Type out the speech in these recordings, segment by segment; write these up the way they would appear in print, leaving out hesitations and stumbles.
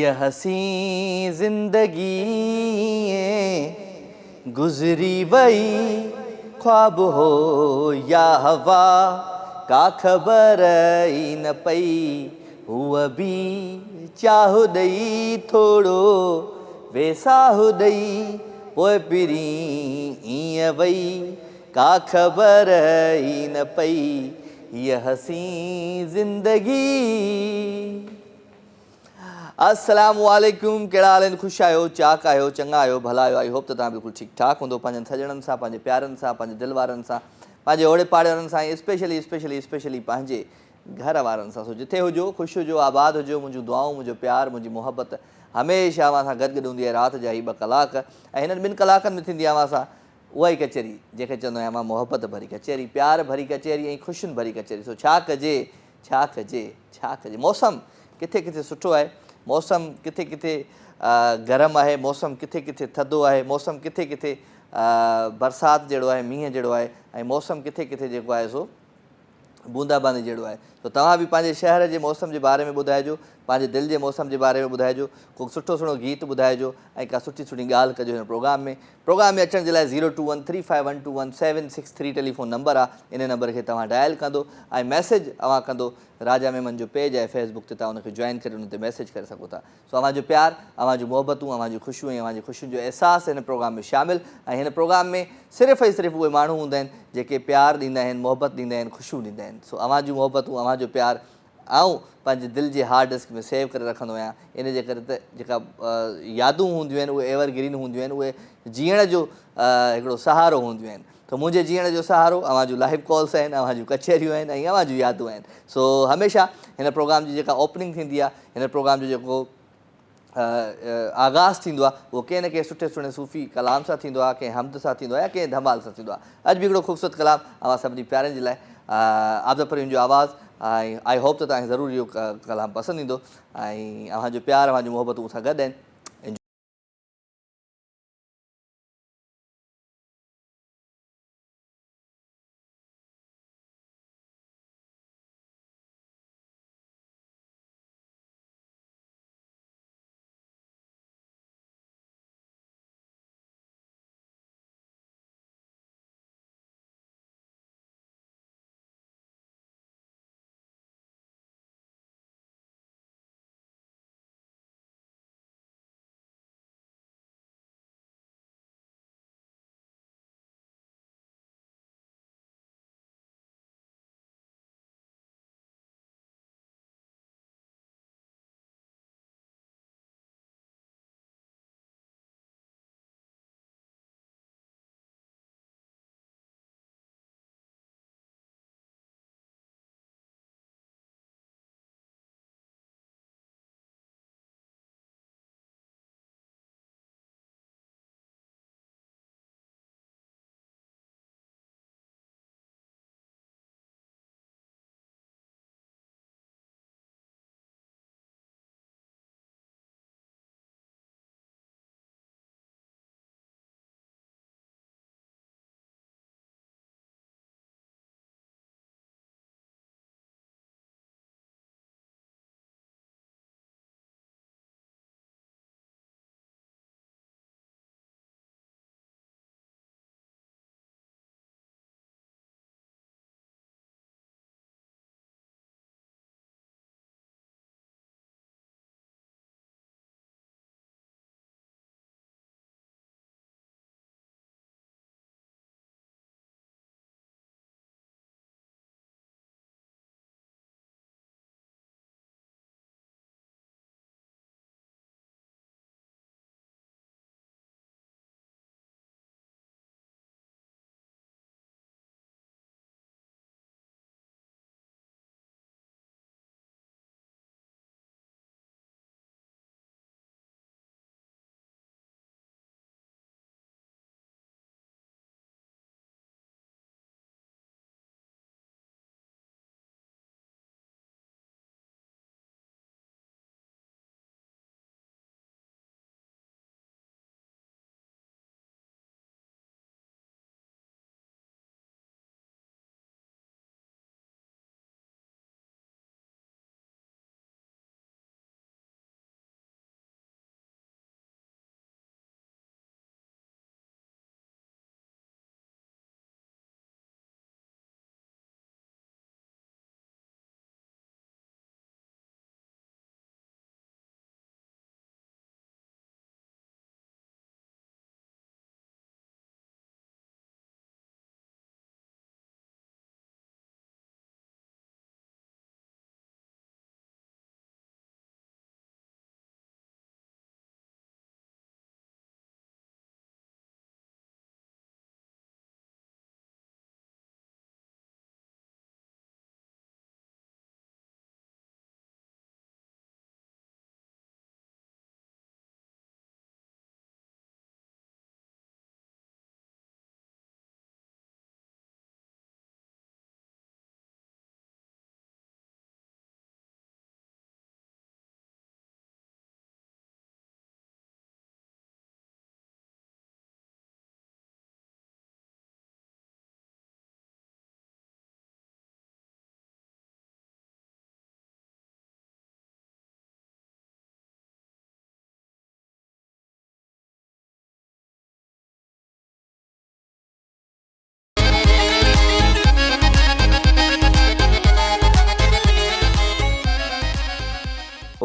ये हसी जिंदगी गुजरी वही ख्वाब हो या हवा का खबर ही न पई हुआ भी चाहु दई थोड़ो वेसाहु दई पोइ पिरी ईअं वई का खबर ही न पई ये हसी जिंदगी। अस्सलाम वालेकुम, कहिड़ा हाल आहिनि? ख़ुशि आहियो, चाक आहियो, चङा आहियो, भला आहियो? आई होप त तव्हां बिल्कुलु ठीकु ठाक हूंदो, पंहिंजनि सॼणनि सां, पंहिंजे प्यारनि सां, पंहिंजे दिलि वारनि सां, पंहिंजे ओड़े पाड़े वारनि सां, स्पेशली पंहिंजे घर वारनि सां। सो जिथे हुजो ख़ुशि हुजो, आबाद हुजो। मुंहिंजूं दुआऊं, मुंहिंजो प्यार, मुंहिंजी मोहबत हमेशह अव्हां सां गॾु हूंदी आहे। राति जा ही 2 कलाक ऐं हिननि 2 कलाकनि में थींदी आहे अव्हां सां उहा ई कचहरी जंहिंखे चवंदो आहियां मां, मोहबत भरी कचहरी, प्यार भरी कचहरी ऐं ख़ुशियुनि भरी कचहरी। सो छा कजे, छा कजे, छा कजे? मौसम किथे किथे सुठो आहे, मौसम किथे किथे गरम आहे, मौसम किथे किथे थधो आहे, मौसम किथे किथे बरसाति जहिड़ो आहे, मींहं जहिड़ो आहे, ऐं मौसम किथे किथे जेको आहे सो बूंदाबांदी जहिड़ो आहे। त तव्हां बि पंहिंजे शहर जे मौसम जे बारे में ॿुधाइजो, पंहिंजे दिलि जे मौसम जे बारे में ॿुधाइजो, को सुठो सुहिणो गीत ॿुधाइजो ऐं का सुठी सुठी ॻाल्हि कजो हिन प्रोग्राम में अचण जे लाइ 02135121763 टेलीफोन नंबर आहे। इन नंबर खे तव्हां डायल कंदो ऐं मैसेज अव्हां कंदो। राजा मेमन जो पेज आहे फेसबुक ते, तव्हां उनखे जॉइन करे उन ते मैसेज करे सघो था। सो अव्हां जो प्यार, अव्हां जूं मोहबतूं, अव्हां जूं ख़ुशियूं ऐं अव्हां जी ख़ुशियुनि जो अहसासु हिन प्रोग्राम में शामिलु। ऐं हिन प्रोग्राम में सिर्फ़ु ऐं सिर्फ़ु उहे माण्हू हूंदा आहिनि जेके प्यार ॾींदा आहिनि, मोहबत ॾींदा आहिनि, ख़ुशियूं ॾींदा आहिनि। सो अव्हां जूं मोहबतूं, अव्हां जो प्यार आऊं पंहिंजे दिलि जे हार्ड डिस्क में सेव करे रखंदो आहियां। इन जे करे त जेका यादूं हूंदियूं आहिनि उहे एवरग्रीन हूंदियूं आहिनि, उहे जीअण जो हिकिड़ो सहारो हूंदियूं आहिनि। त मुंहिंजे जीअण जो सहारो अव्हां जूं लाइव कॉल्स आहिनि, अव्हां जूं कचहरियूं आहिनि ऐं अव्हां जूं यादूं आहिनि। सो हमेशह हिन प्रोग्राम जी जेका ओपनिंग थींदी आहे, हिन प्रोग्राम जो जेको आगाज़ थींदो आहे, उहो कंहिं न कंहिं सुठे सुहिणे सूफ़ी कलाम सां थींदो आहे, कंहिं हमद सां थींदो आहे या कंहिं धमाल सां थींदो आहे। अॼु बि हिकिड़ो ख़ूबसूरत कलाम अव्हां सभिनी प्यारनि जे लाइ, आबिद परवीन जो आवाज़ु। ऐं आई होप त तव्हांखे ज़रूरु इहो कलाम पसंदि ईंदो ऐं अव्हां जो प्यार, अव्हां जूं मोहबतूं मूं सां गॾु आहिनि।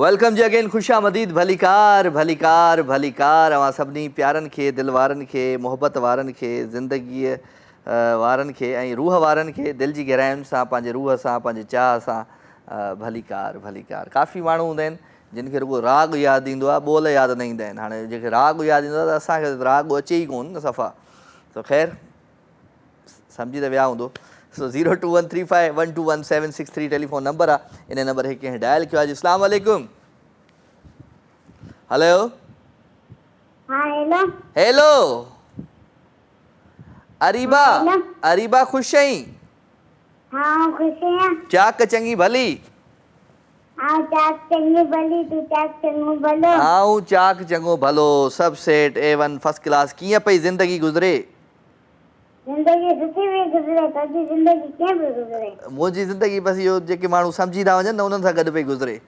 वेलकम जी अगेन, खुश आमदीद, भलीकार भलीकार भलीकार अवां सभिनी प्यारनि खे, दिलि वारनि खे, मोहबत वारनि खे, ज़िंदगीअ वारनि खे ऐं रूह वारनि खे दिलि जी गहराइयुनि सां, पंहिंजे रूह सां, पंहिंजे चाह सां भलीकार भलीकार। काफ़ी माण्हू हूंदा आहिनि जिन खे रुॻो राग यादि ईंदो आहे, ॿोल यादि न ईंदा आहिनि। हाणे जेके राग यादि ईंदो आहे त असांखे राग अचे ई कोन न सफ़ा, त ख़ैरु सम्झी त विया हूंदो। सो 0213512176 टेलीफोन नंबर आहे, इन नंबर खे कंहिं डायल कयो आहे। जी अस्सलाम वालेकुम। हेलो हेलो अरीबा, अरीबा ख़ुशि आहीं? हाँ खुश है। चाक चङी भली? हाँ चाक चंगी भली, तू चाक चंगो भलो? आऊं चाक चङो भलो, सभु सेट A1 फर्स्ट क्लास। कीअं पई ज़िंदगी गुज़रे? जिंदगी सुठी भी गुज़रे, तुंहिंजी जिंदगी कीअं पई गुज़रे? मुंहिंजी ज़िंदगी बसि इहो जेके माण्हू सम्झी था वञनि न उन्हनि सां गॾु पई गुज़रे।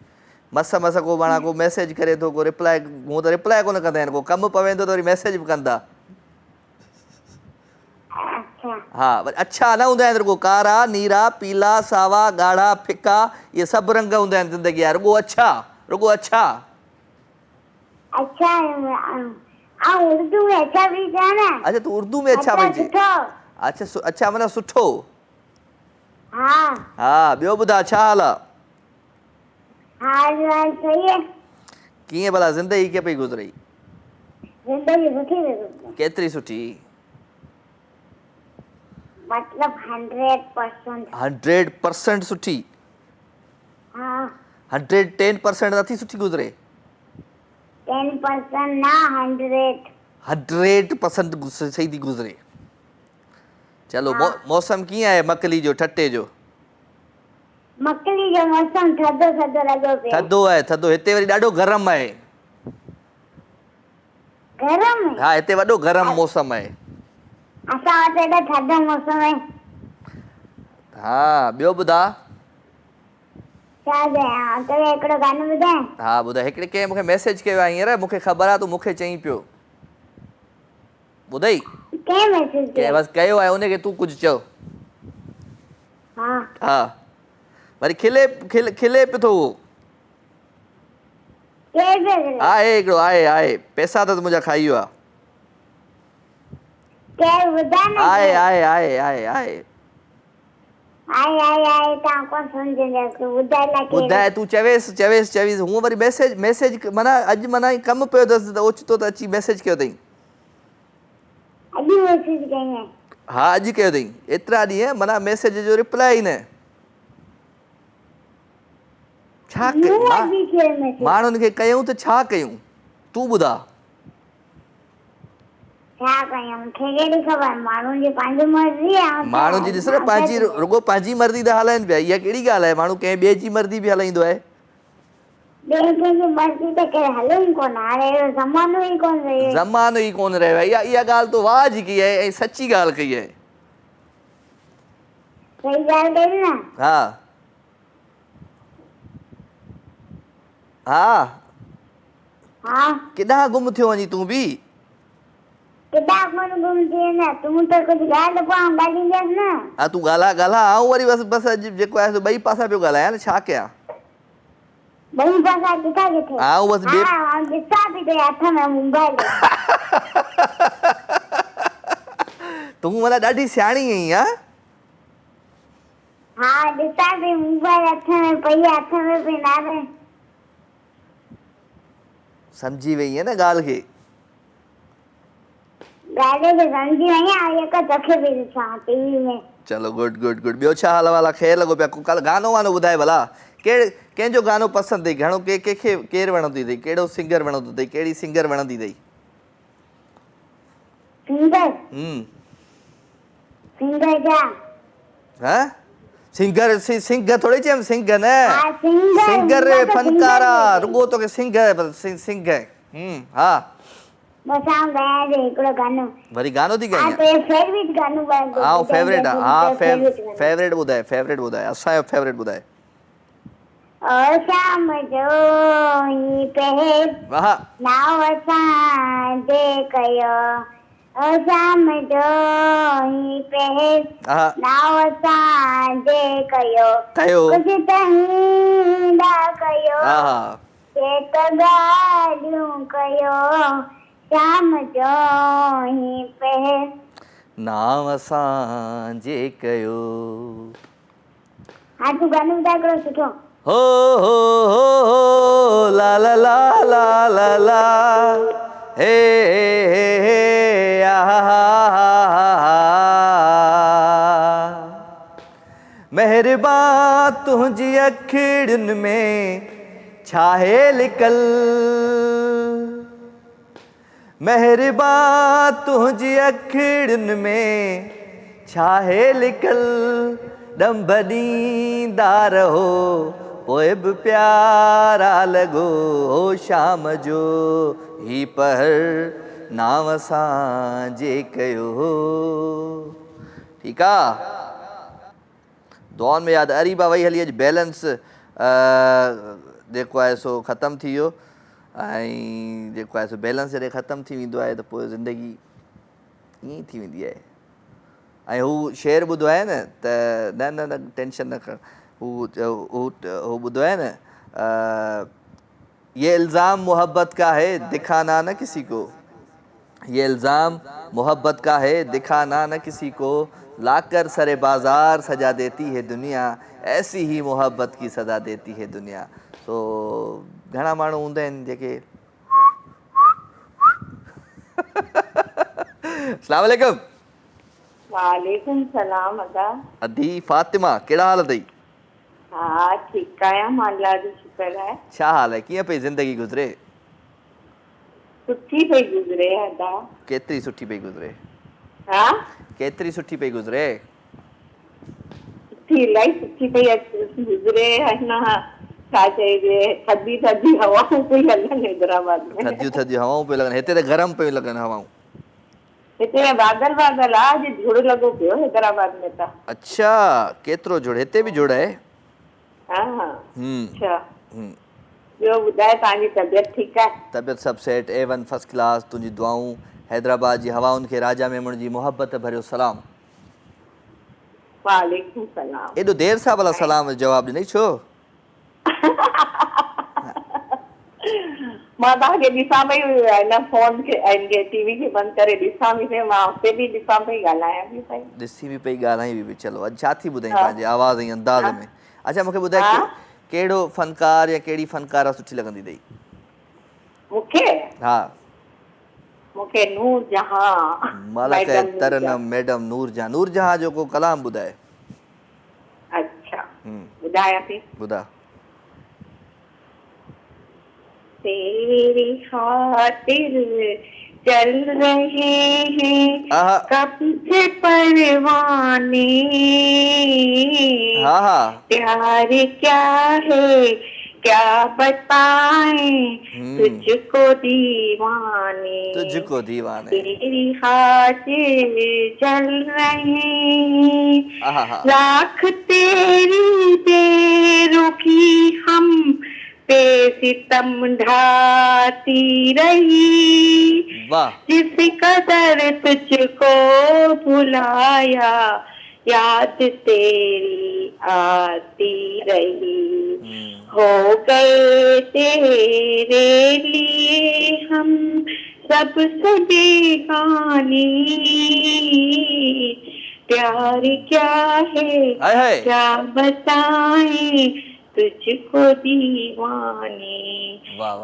मस मस को माना को मैसेज करे थो, को रिप्लाई, हूअं त रिप्लाई कोन कंदा आहिनि, को कमु पवे थो त वरी मैसेज बि कंदा। अच्छा हाँ, वरी अच्छा न हूंदा आहिनि, रुॻो कारा, नीरा, पीला, सावा, ॻाढ़ा, फिका, इहे सभु रंग हूंदा आहिनि ज़िंदगी जा। रुॻो अच्छा, रुॻो अच्छा। अच्छा उर्दू में अच्छा भी जाना? अच्छा तूं उर्दू में अच्छा पई चए? अच्छा अच्छा माना सुठो। हाँ हा, ॿियो ॿुधा छा हाल आहे? हाल सही है। कीअं भला ज़िंदगी कीअं पई गुज़रई? जिंदगी सुठी भी गुज़रे, केतिरी सुठी? मतलब 100%। 100% सुठी? हाँ 110% नथी सुठी गुज़रे? 10% ना 100% सही थी गुज़रे। चलो मौसम कीअं आहे मकली जो, ठटे जो? मकली जो मौसम थधो थधो लॻो पियो। थधो आहे, थधो। हिते वरी ॾाढो गरम आहे। गरम है? हा, हिते वॾो गरम मौसम आहे। असां वटि एॾो थधो मौसम आहे। हा, ॿियो ॿुधा? छा ॿुधायां? तोखे हिकिड़ो गानो ॿुधायां? हा ॿुधाए। हिकिड़े कंहिं मूंखे मैसेज कयो आहे हींअर, मूंखे ख़बर आहे तूं मूंखे चईं पियो। ॿुधई? कंहिं मैसेज कंहिं कयो? बसि कयो आहे, उनखे तूं कुझु चओ। हाँ हा, वरी खिले पियो थो उहो। केरु पियो करे? आहे हिकिड़ो, आहे पैसा त मुंहिंजा खाई वियो आहे। केरु ॿुधाए न? आहे केरु? आहे आहे आहे आहे आहे तव्हां कोन सम्झंदा, तूं ॿुधाए न केरु? ॿुधाए, तूं चवेसि। हूअं वरी मैसेज माना अॼु माना कमु पियो अथसि त ओचितो त अची मैसेज कयो अथई। अॼु मैसेज कई आहे? हा अॼु कयो अथई, एतिरा ॾींहं माना मैसेज जो रिप्लाई न। छा माण्हुनि खे कयूं त छा कयूं, तूं ॿुधा? छा कयूं? मूंखे कहिड़ी ख़बर, माण्हुनि जी पंहिंजी मर्ज़ी आहे। माण्हुनि जी ॾिस न, पंहिंजी रुॻो पंहिंजी मर्ज़ी त हलाइनि पिया, इहा कहिड़ी ॻाल्हि आहे? माण्हू कंहिं ॿिए जी मर्ज़ी बि हलाईंदो आहे। ॿिए कंहिंजी मर्ज़ी त केरु हले कोन, हाणे अहिड़ो ज़मानो ई कोन रहियो। ज़मानो ई कोन रहियो आहे। इहा ॻाल्हि तो वाज कई आहे ऐं सची ॻाल्हि कई आहे। सही ॻाल्हि कई न? हा हा हाँ किॾां गुम थियो वञी तूं बि? किथां कोन गुम थी वेंदा, तूं त कुझु ॻाल्हि पाण ॻाल्हाईंदसि न। हा तूं ॻाल्हा आऊं वरी बसि अॼु जेको आहे ॿई पासा पियो ॻाल्हायां न, छा कयां? ॿई पासा किथे? आऊं बसि हाँ ॾिसां थी तुंहिंजे हथ में मोबाइल। तूं माना ॾाढी सियाणी आहीं। हाँ ॾिसां थी मोबाइल हथ में पई, हथ में पई नारे। सम्झी वई आहे न ॻाल्हि खे? ॻाल्हि खे सम्झी वई आहियां, हिकु तोखे बि ॾिसां टीवी में। चलो गुड गुड गुड। ॿियो छा हाल वाला? ख़ैरु लॻो पिया? कल्ह गानो वानो ॿुधाए भला, कंहिंजो गानो पसंदि अथई? घणो कंहिंखे केरु वणंदी अथई? कहिड़ो सिंगर वणंदो अथई? कहिड़ी सिंगर वणंदी अथई? सिंगर जा? हाँ सिंगर थोड़ी चयमि, सिंगर न, सिंगर फनकार आहे रुॻो तोखे सिंगर। हा बस आऊं गायां थी हिकिड़ो गानो। वरी गानो थी ॻाईं? फेवरेट गानो ॻाए। हा फेवरेट आहे। हा फेवरेट ॿुधाए, असांजो फेवरेट ॿुधाए। ओ शाम जो ही पहर नाव असां जे कयो, ओ शाम जो ही पहर नाव असां जे कयो, कुझु तहींदा कयो। एक ॻाल्हियूं कयो शाम जो ही पे नाम असांजे कयो हाँ तू गानो ॿुधाए हिकिड़ो सुठो हो हो ला ला ला ला ला ला हे हे हे मेहरबान तुझी अखिड़ियुनि में छाहे लिकल मेहरबान तुझी अखिड़ियुनि में छाहे लिकल ॾंभ ॾींदा रहो पोइ बि प्यारा लॻो हो शाम जो ही पहर नाम असांजे कयो ठीकु आहे दुआउनि में यादि अरीबा वई हली अॼु बैलेंस जेको आहे सो ख़तमु थी वियो ऐं जेको आहे सो बैलेंस जॾहिं ख़तमु थी वेंदो आहे त पोइ ज़िंदगी ईअं ई थी वेंदी आहे ऐं हू शेर ॿुधो आहे न त न न न टेंशन न खण हू ॿुधो आहे न ये इल्ज़ाम मोहब्बत का है दिखाना न किसी को ये इल्ज़ाम मोहब्बत का है दिखाना न किसी को लाकर सरे बाज़ार सजा देती है दुनिया ऐसी ही मोहब्बत की सजा देती है दुनिया तो घणा माण्हू हूंदा आहिनि जेके अस्सलाम वालेकुम वालेकुम सलाम अदा अदी फातिमा कहिड़ा हाल अथई हा ठीकु आहियां मां अल्लाह जो शुक्र आहे छा हाल आहे कीअं पई ज़िंदगी गुज़रे सुठी पई गुज़रे अदा केतिरी सुठी पई गुज़रे हा केतिरी सुठी पई गुज़रे सुठी इलाही सुठी पई गुज़रे है न छा चइजे थधी थधी हवाऊं पई हलनि हैदराबाद में थधियूं थधियूं हवाऊं पियूं लॻनि हिते त गरम पियूं लॻनि हवाऊं हिते बादल बादल आहे अॼु धुड़ लॻो पियो हैदराबाद में त अच्छा केतिरो जुड़ हिते बि जुड़ आहे हा हम्म अच्छा हम्म ॿियो ॿुधाए तव्हांजी तबियत ठीकु आहे तबियत सभु सेट A1 फर्स्ट क्लास तुंहिंजी दुआऊं हैदराबाद जी हवाउनि खे राजा मेमण जी मोहबत भरियो सलाम वालेकुम सलाम एॾो देरि सां भला सलाम जो जवाबु ॾिनई छो मां तव्हांखे ॾिसां पई हिन फोन खे टीवी खे बंदि करे ॾिसां बि पई मां हुते बि ॾिसां पई ॻाल्हायां बि पई ॾिसी बि पई ॻाल्हाई बि चलो अॼु छा थी ॿुधाई पंहिंजे आवाज़ ऐं अंदाज़ में अच्छा मूंखे ॿुधाए कहिड़ो फ़नकार या कहिड़ी फ़नकारा सुठी लॻंदी अथई मूंखे हा मूंखे नूर जहां मलक तरनम मैडम नूर जहां जो को कलाम ॿुधाए अच्छा ॿुधायां थी ॿुधा तेरी खातिर चल रहे हैं कब से परवाने प्यार क्या है क्या बताएं तुझको दीवाने तेरी खातिर चल रहे हैं लाख तेरी बेरुखी हम पे सितम ढाती रही जिस कदर तुझको भुलाया याद तेरी आती रही हो गए तेरे लिए हम सबसे बेगानी प्यार क्या है क्या बताएं तुझको दीवाने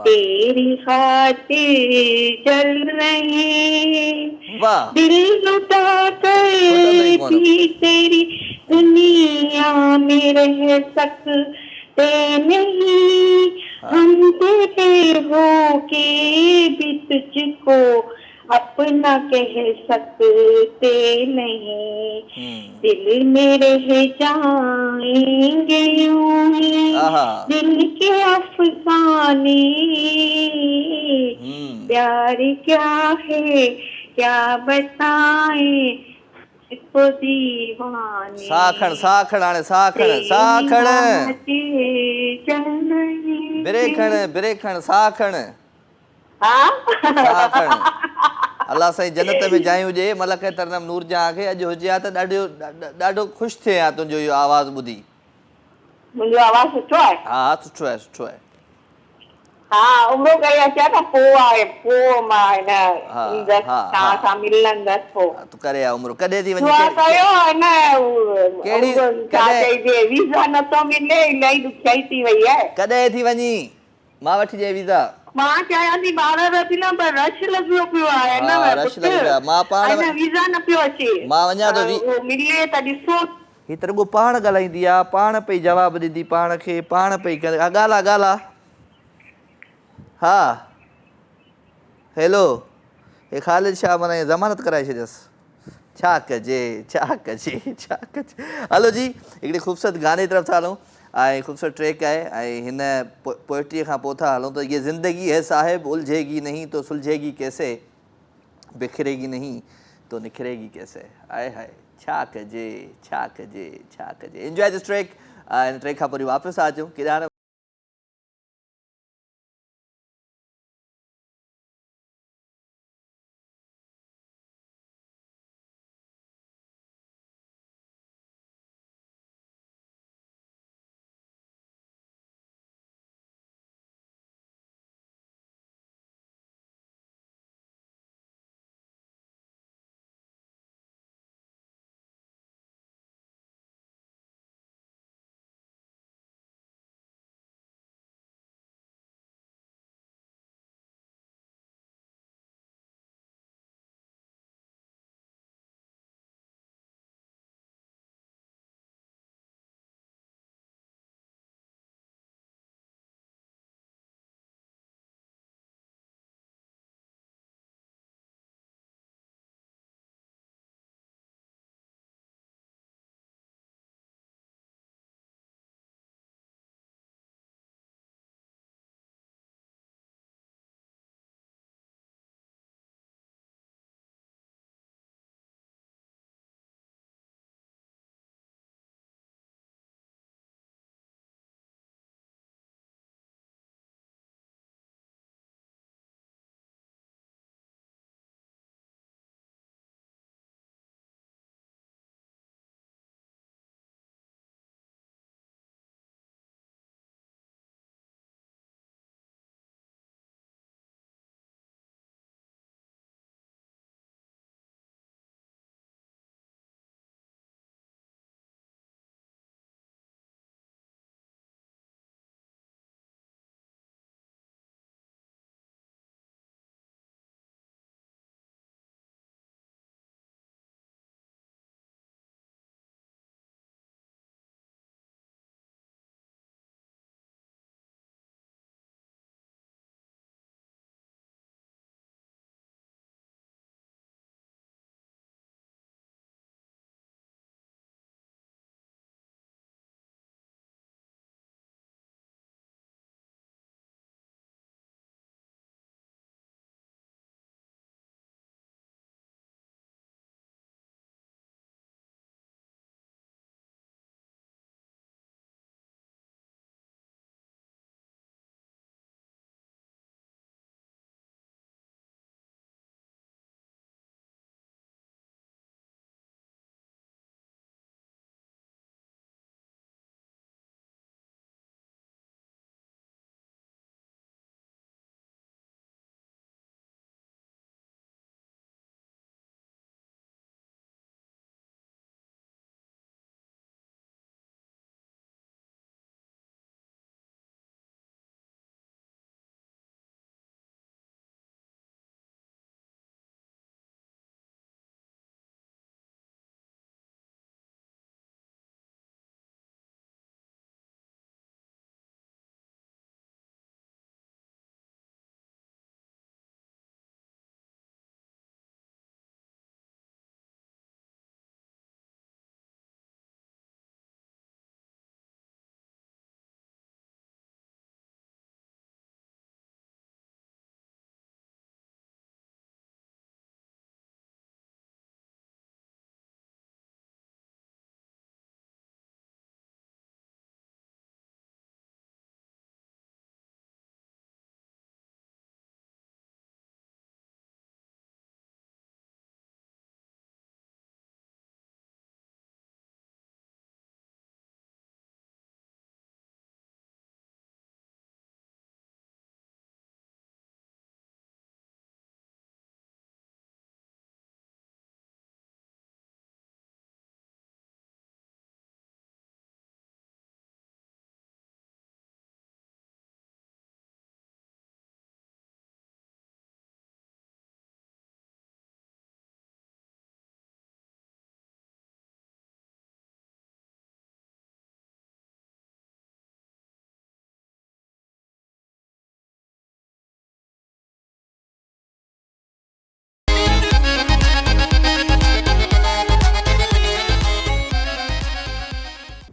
तेरी खातिर चल रहे दिल लुटा कर भी तेरी दुनिया में रह सकते नहीं हम तेरे हो के भी तुझको अपना कह सकते नहीं दिल में रह जाएंगे यूं ही दिल के अफसाने प्यार क्या है क्या बताएं तुझको दीवाने साखण साखण हाणे साखण साखण बिरेखण साखण साखण अल्लाह साईं जन्नत में जाइ हुजे मलक तरनम नूर जहां खे अॼु हुजे हा त ॾाढो ख़ुशि थिए हा तुंहिंजो इहो आवाज़ ॿुधी मुंहिंजो आवाज़ सुठो आहे हा सुठो आहे सुठो आहे हाँ उम्रो करे अचां न पोइ मां हिन हा, ईंदसि हा, तव्हां हा। सां मिलंदसि पोइ तूं करे आ उमिरि कॾहिं थी वञी दुआ कयो हिन कहिड़ी छा कॾहिं चइजे वीज़ा नथो मिले इलाही ॾुखियाई थी वई आहे कॾहिं थी वञी मां वठी ॾिए वीज़ा मां चाहियां थी ॿार न थी न पर रश लॻियो पियो आहे हा हिन में रश पुटु लॻो पियो आहे मां पाण ऐं न वीज़ा न पियो अचे मां वञा थो उहो मिले त ॾिसो ही त रुॻो पाण ॻाल्हाईंदी आहे पाण पई जवाबु ॾींदी पाण खे पाण पई करे ॻाल्हि ॻाल्हि हा हेलो हे ख़ालिद शाह माना ज़मानत कराए छॾियसि छा कजे छा कजे छा कजे हलो जी हिकिड़ी ख़ूबसूरत गाने जी तरफ़ था हलूं ऐं ख़ूबसूरत ट्रैक आहे ऐं हिन पोइट्रीअ खां पोइ था हलूं त ये ज़िंदगी है साहिब उलझेगी नहीं तो सुलझेगी कैसे बिखरेगी नहीं तो निखरेगी कैसे आए हाय छा कजे छा कजे छा कजे एंजॉय दिस ट्रैक हिन ट्रैक खां पोइ वरी वापसि अचूं केॾा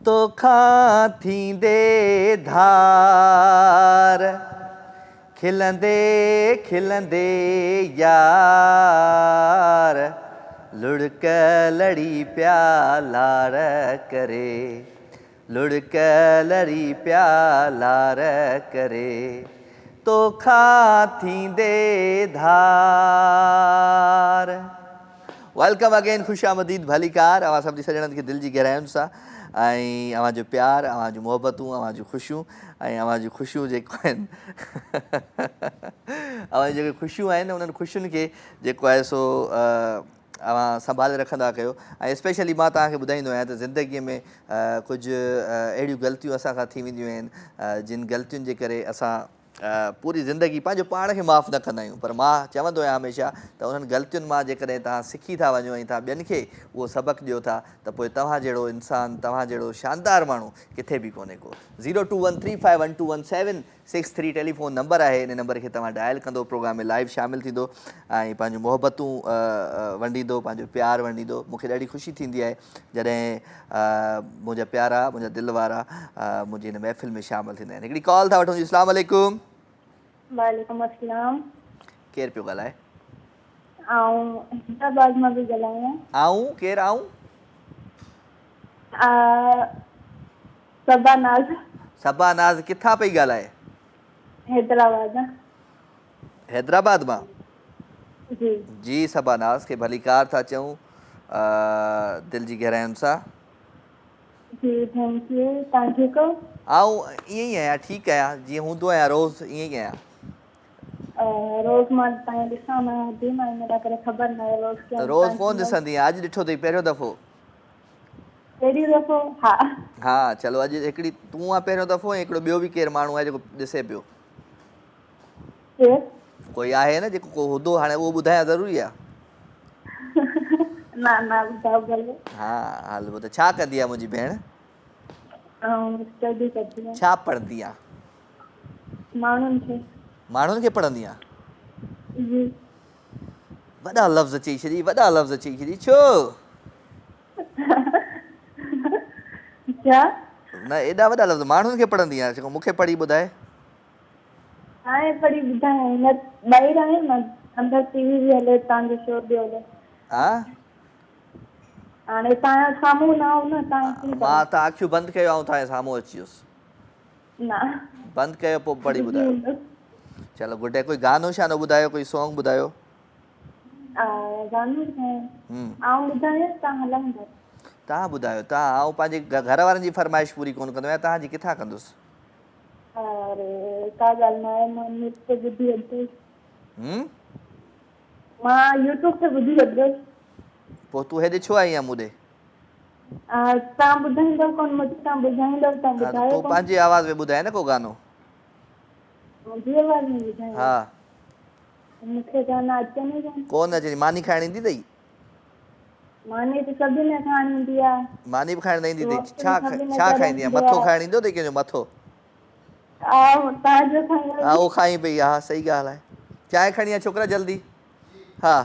तोखां थींदे धार खिलंदे खिलंदे यार लुढ़क लड़ी पिया लार करे लुढ़क लड़ी पिया लार करे तोखां थींदे धार। वेलकम अगेन, खुशामदीद भलीकार। अवां सभिनी सॼणनि खे दिलि जी गहराइयुनि सां ऐं अवां जो प्यार, अवां जूं मोहबतूं, अवां जूं ख़ुशियूं ऐं अवां जूं ख़ुशियूं जेको आहिनि अवां जेके ख़ुशियूं आहिनि उन्हनि ख़ुशियुनि खे जेको आहे सो अवां संभाले रखंदा कयो। ऐं स्पेशली मां तव्हांखे ॿुधाईंदो आहियां त ज़िंदगीअ में कुझु अहिड़ियूं ग़लतियूं असांखां थी वेंदियूं आहिनि जिन ग़लतियुनि जे करे असां पूरी ज़िंदगी पंहिंजो पाण खे माफ़ु न कंदा आहियूं। पर मां चवंदो आहियां हमेशह त उन्हनि ग़लतियुनि मां जेकॾहिं तव्हां सिखी था वञो ऐं तव्हां ॿियनि खे उहो सबक़ु ॾियो था त पोइ तव्हां जहिड़ो इंसानु, तव्हां जहिड़ो शानदार माण्हू किथे बि कोन्हे को। 0213512163 टेलीफोन नंबर आहे। इन नंबर खे तव्हां डायल कंदो, प्रोग्राम में लाइव शामिलु थींदो ऐं पंहिंजूं मोहबतूं वंडींदो, पंहिंजो प्यारु वंडींदो। मूंखे ॾाढी ख़ुशी थींदी आहे जॾहिं मुंहिंजा प्यारा, मुंहिंजा दिलि वारा मुंहिंजी हिन महफ़िल में शामिलु थींदा आहिनि। हिकिड़ी कॉल था वठूं जी। अस्सलाम वालेकुम। वालेकुम अस्सलाम। केरु पियो ॻाल्हाए? आऊं हैदराबाद मां बि ॻाल्हायां। आऊं केरु? आऊं सबा नाज़। सबा नाज़ किथां पई ॻाल्हाए? हैदराबाद। हैदराबाद मां? जी जी सबा नाज़ खे भलीकार था चऊं दिलि जी गहराइयुनि सां। जी थैंक यू। तव्हां ठीकु हो? आऊं ईअं ई आहियां, ठीकु आहियां, जीअं हूंदो आहियां रोज़ ईअं ई आहियां। रोज़ मां तव्हां ॾिसां न थी मां हिन करे ख़बर न आहे रोज़ त कीअं रोज़ कोन ॾिसंदी आहियां, अॼु ॾिठो अथई पहिरियों दफ़ो? पहिरीं दफ़ो? हा हा चलो, अॼु हिकिड़ी तूं आहे पहिरियों दफ़ो ऐं हिकिड़ो ॿियो बि केरु माण्हू आहे जेको ॾिसे पियो। केरु? कोई आहे न जेको को हूंदो, हाणे उहो ॿुधायां ज़रूरी आहे? न न ॿुधायो भले। हा हल ॿुध, छा कंदी आहे मुंहिंजी भेण? स्टडी कंदी आहियां। छा पढ़ंदी आहे? माण्हुनि खे। माण्हुनि खे पढ़ंदी आहे? जी। वॾा लफ़्ज़ चई छॾी, वॾा लफ़्ज़ चई छॾी, छो? क्या? न एॾा वॾा लफ़्ज़ माण्हुनि खे पढ़ंदी आहे, जेको मूंखे पढ़ी ॿुधाए। हाणे पढ़ी ॿुधायां, हिन ॿाहिरि आहियूं न, अंदरि टीवी बि हले, तव्हांजो शो बि हले। हा हाणे तव्हां साम्हूं न हो न, तव्हां कीअं मां त अखियूं बंदि कयो ऐं तव्हांजे साम्हूं अची वियुसि। न बंदि कयो पोइ पढ़ी बिज़ी ॿुधायो। हूंदसि। चलो गुड डे। कोई गानो शानो ॿुधायो, कोई सॉन्ग ॿुधायो। गानो आऊं ॿुधायां, तव्हां हलाईंदा? तव्हां ॿुधायो। तव्हां आऊं पंहिंजे घर वारनि जी फरमाइश पूरी कोन कंदो आहियां, तव्हांजी किथां कंदुसि? अरे का ॻाल्हि न आहे, मां न्यूज़ ते ॿुधी वठंदसि। मां यूट्यूब ते ॿुधी वठंदसि। पोइ तूं हेॾे छो आई आहे मूं ॾे? तव्हां ॿुधाईंदव कोन मूंखे, तव्हां ॿुधाईंदव, तव्हां हा त ॿुधायो तूं कोन। पंहिंजी आवाज़ में ॿुधाए न को गानो। मुंहिंजी आवाज़ में ॿुधायो? हा मूंखे गाना अचनि कोन। कोन अचे? मानी खाइण ईंदी अथई? मानी त सभिनि खे खाइण ईंदी आहे। मानी बि खाइण न ईंदी अथई? रोस्ट बि छा सभिनि खे छा करणु खाईंदी आहे? ईंदो मथो आहे। खाइण ईंदो अथई कंहिंजो मथो? तव्हांजो खाईंदो? हा उहो खाई पई। हा सही ॻाल्हि आहे। चांहि खणी आ छोकिरा जल्दी। हा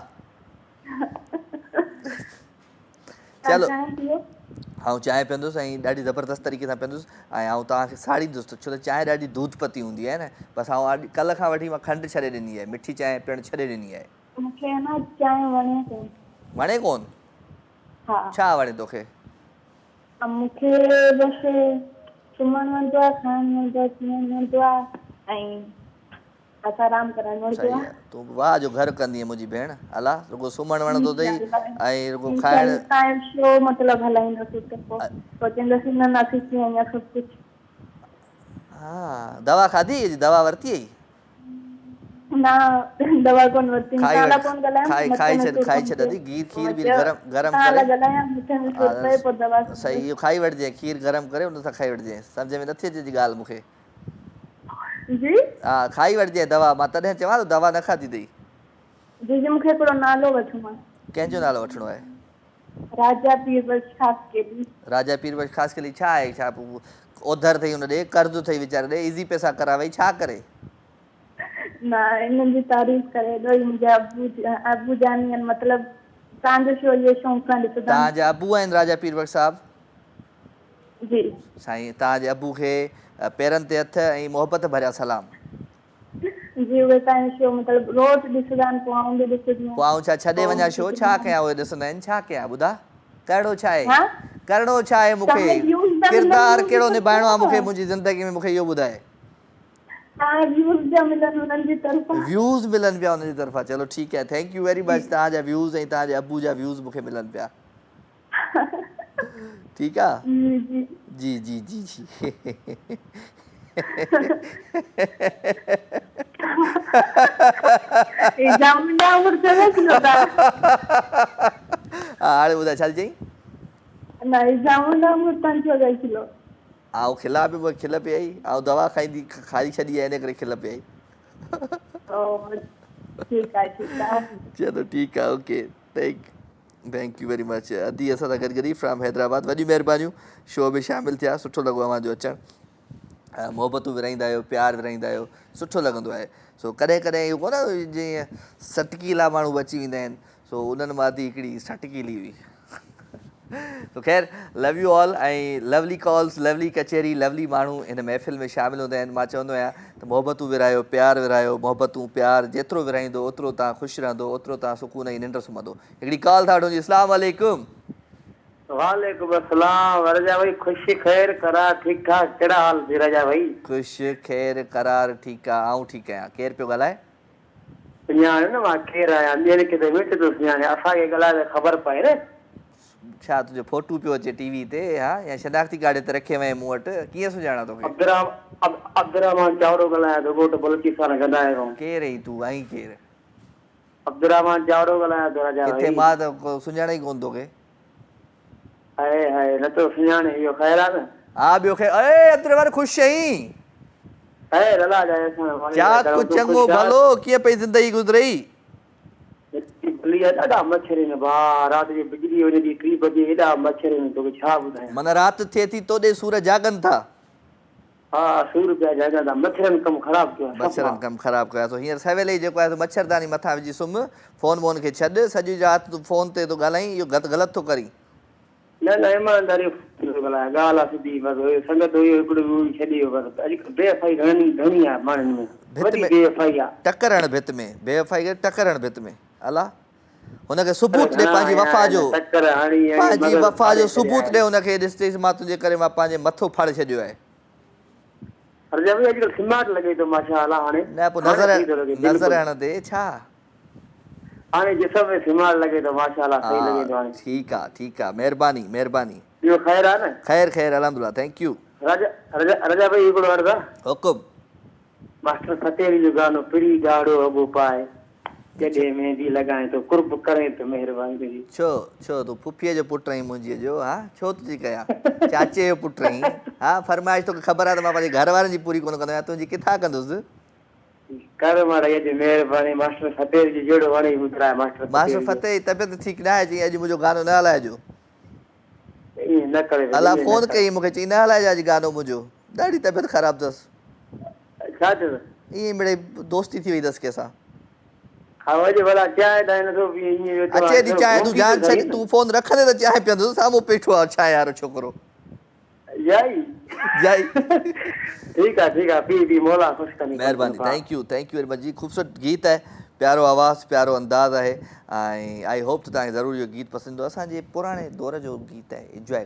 चलो, आउं चांहि पीअंदुसि ऐं ॾाढी ज़बरदस्त तरीक़े सां पीअंदुसि ऐं आउं तव्हांखे साड़ींदुसि, छो त चांहि ॾाढी दूध पती हूंदी आहे न। बसि आउं अॼु कल्ह खां वठी मां खंडु छॾे ॾिनी आहे, मिठी चांहि पियणु छॾे ॾिनी आहे। मूंखे न चांहि वणे कोन। वणे कोन? हा छा वणे तोखे? मूंखे बसि सुम्हणु वणंदो आहे, खाइणु वणंदो आहे, पीअणु वणंदो आहे ऐं बसि आराम करणु वणंदो सही आहे। आहे, तूं वाह जो घरु कंदीअ मुंहिंजी भेण। अला रुॻो सुम्हणु वणंदो अथई ऐं रुॻो खाइणु। तव्हांजो शो मतिलबु हलाईंदसि त पोइ सोचींदसि न न सिखी आई आहे सभु कुझु। हा दवा खाधी? दवा वरिती हुई? न दवा कोन वरिती। खाई तव्हां लाइ वठि, कोन ॻाल्हायां, मथे में सूर खाई कोन छॾ थिए। अदी खीर मां बि चयो गरम तव्हां करे। लाइ ॻाल्हायां, मथे में सूर पए पोइ दवा सही, खाईंदसि। इहो खाई वठिजे, खीर गरम करे उन सां खाई वठिजे। सम्झ में नथी अचे ॻाल्हि मूंखे। जी हा खाई वठिजे दवा, मां तॾहिं चवां थो दवा न खाधी अथई। दीदी मूंखे हिकिड़ो नालो वठिणो आहे। कंहिंजो नालो वठिणो आहे? राजा पीर बख्श ख़ास केली। राजा पीर बख्श ख़ास केली छा आहे? छा ओधर अथई हुन ॾे, कर्ज़ु अथई वीचारे ॾे, इज़ी पैसा करावई, छा करे? न इन्हनि जी तारीफ़ करे हेॾो ई मुंहिंजा अबू जानी आहिनि, मतिलबु तव्हांजो शो इहो शौक़ु सां ॾिसंदा आहिनि। तव्हांजा अबू आहिनि राजा पीर बख्श साहिबु? जी साईं तव्हांजे अबू खे पेरनि ते हथ ऐं मोहबत भरिया सलाम। जी उहे तव्हांजो शो मतिलबु रोज़ ॾिसंदा आहिनि, पोइ आउं बि ॾिसंदी आहियां। पोइ आउं छा छॾे पोइ वञा मूंखे छो? छा चवंदा कयां? आहिनि, उहे ॾिसंदा आहिनि, छा कयां ॿुधा? करिणो छा आहे? हा करिणो छा आहे मूंखे? तव्हांखे व्यूज़ था मिलनि किरदारु हुननि जी कहिड़ो निभाइणो आहे मूंखे तरफ़ां, मुंहिंजी ज़िंदगी में, मूंखे इहो ॿुधाए। तव्हां व्यूज़ था मिलनि हुननि जी तरफ़ां। व्यूज़ मिलनि पिया हुनजी तरफ़ां, चलो ठीकु आहे, थैंक यू वेरी मच। तव्हांजा व्यूज़ ऐं तव्हांजे अबू जा व्यूज़ मूंखे मिलनि पिया। ठीकु आहे। जी जी जी जी जी जी जामुंडा उमिरि चवे किलो तव्हां हा हाणे ॿुधाए छा थी चईं? न जामुंडा उमिरि 5 किलो। आउं खिला पियो, मूंखे खिल पई आई, आउं दवा खाई छॾी आहे, इन करे खिल पई आई। ओ ठीकु आहे ठीकु आहे। चलो ठीकु आहे, okay, thank you very much. अदी असां सां गॾु गॾी फ्रॉम हैदराबाद, वॾी महिरबानियूं, शो में शामिलु थिया, सुठो लॻो अव्हांजो अचणु। मोहबतूं विराईंदा आहियो, प्यारु विराईंदा आहियो, सुठो लॻंदो आहे। सो कॾहिं कॾहिं इहो कोन जीअं सटकीला माण्हू अची वेंदा आहिनि, सो उन्हनि मां थी हिकिड़ी सटकीली हुई। तो ख़ैर लव यू ऑल, ऐं लवली कॉल्स, लवली कचेरी, लवली माण्हू हिन महफ़िल में शामिलु हूंदा आहिनि। मां चवंदो आहियां त मोहबतूं विरायो, प्यारु विरायो, मोहबतूं प्यारु जेतिरो विराईंदो ओतिरो तव्हां ख़ुशि रहंदो, ओतिरो तव्हां सुकून जी निंड सुम्हंदो। हिकिड़ी कॉल था वठूं जी। अस्सलाम वालेकुम। वालेकुम अस्सलाम रजा भाई, खुशी खैर करार ठीक ठाक, कहिड़ा हाल थी रजा भाई? ख़ुशि ख़ैर करार, ठीकु आहे, आउं ठीकु आहियां। केरु पियो ॻाल्हाए? सुञाणे न मां केरु आहियां, ॿियनि खे त मिट थो सुञाणे, असांखे ॻाल्हाए त ख़बर पए न। छा तुंहिंजो फोटू पियो अचे टीवी ते, हा, या शनाख़्ती कार्ड ते रखे वएं मूं वटि, कीअं सुञाणा तोखे? अब्दुरहमान चावड़ो ॻाल्हायां थो, ॻोठ बलूचिस्तान गंडाए। केरु आई तूं, आई केरु? अब्दुरहमान चावड़ो ॻाल्हायां थो राजा किथे? भाई। मां त सुञाणे ई कोन तोखे। हाय हाय नथो सुञाणे, इहो ख़ैर आहे न? हा ॿियो ख़ैर, अरे अब्दुरहमान ख़ुशि आहीं? ख़ैर अलाह जाए चाक चङो भलो, कीअं पई ज़िंदगी गुज़रई? ॾाढा मच्छर आहिनि भाउ, राति जो बिजली वञे थी 3 बजे, हेॾा मच्छर आहिनि, तोखे छा ॿुधायां। माना राति थिए थी तोॾे सूर जाॻनि था? हा सूर पिया जाॻनि था, मच्छरनि कमु ख़राबु कयो आहे। मच्छरनि कमु ख़राबु कयो आहे। सो हींअर सवेल ई जेको आहे मच्छरदानी मथां विझी सुम्ह, फोन वोन खे छॾु, सॼी राति तूं फ़ोन ते थो ॻाल्हाईं, इहो ग़लति थो करीं। न न ईमानदारी ॻाल्हाए, ॻाल्हि आहे सिधी, बसि संगत इहो हिकिड़ो छॾी वियो बसि। अॼुकल्ह बेवफ़ाई घणी आहे माण्हुनि में, भित वॾी में बेवफ़ाई आहे। टकरणु भित में, बेवफ़ाई करे टकरणु भित में, अला हुनखे अरे सबूत ॾे घणा पंहिंजी आया वफ़ा जो, आहिनि, टकर हणी हणी पंहिंजी मगज़ वफ़ा जो फाड़े छॾिया सबूत ॾे आहिनि। हुनखे। ॾिस मां तुंहिंजे करे मां पंहिंजे मथो फाड़े छॾियो आहे। पर जब अॼुकल्ह स्मार्ट लॻे थो माशाअल्लाह, हाणे न पोइ हाणे सही थो लॻे नज़र बिल्कुलु। हणंदे छा? हाणे जिस्म में स्मार्ट लॻे थो माशाअल्लाह, हा सही लॻे थो हाणे। ठीकु आहे ठीकु आहे, महिरबानी महिरबानी। ॿियो ख़ैर आहे न? ख़ैर ख़ैर अल्हम्दुलिल्लाह, थैंक यू। रजा रजा रजा भाई हिकिड़ो अर्ज़ु आहे। हुकुम। मास्टर फतेह जो गानो, पिड़ी ॻाढ़ो अॻो पाए, जॾहिं मेहंदी लॻाए तो कुर्ब करे त महिरबानी तुंहिंजी। छो तूं फुफीअ जो पुटु आहीं मुंहिंजीअ जो, हा छो थी कयां? चाचे जो पुटु आहीं, हा फरमाइश तोखे ख़बर आहे त मां पंहिंजे घर वारनि जी पूरी कोन कंदो आहियां, तुंहिंजी किथां कंदुसि? कर माड़ा अॼु महिरबानी, मास्टर फतेह जी जहिड़ो वणे ॿुधाए। मास्टर फतेह जी तबियत ठीकु न आहे, चई अॼु मुंहिंजो गानो न हलाइजो। ईअं न करे अलाह ईअं न फ़ोन करे। कई मूंखे, चई न हलाइजांइ अॼु गानो मुंहिंजो, ॾाढी तबियत ख़राबु अथसि। छा थियो? ईअं मिड़ई दोस्ती थी वई अथसि कंहिंसां। हा अॼु भला चांहि ताईं नथो पीए, ईअं वेठो अचे आहे, थी चांहि, तूं घुमंदी जान त छॾ, सही न। तूं फ़ोन रखंदे त चांहि पीअंदुसि, साम्हूं बीठो आहे छा यार छोकिरो। जाई जाई ठीकु आहे पी मौला ख़ुशि कंदी महिरबानी, थैंक यू वेरी मच जी। ख़ूबसूरत गीत आहे, प्यारो आवाज़ु, प्यारो अंदाज़ आहे, ऐं आई होप त तव्हांखे ज़रूरु इहो गीत पसंदि ईंदो। असांजे पुराणे दौर जो गीत आहे, इंजॉय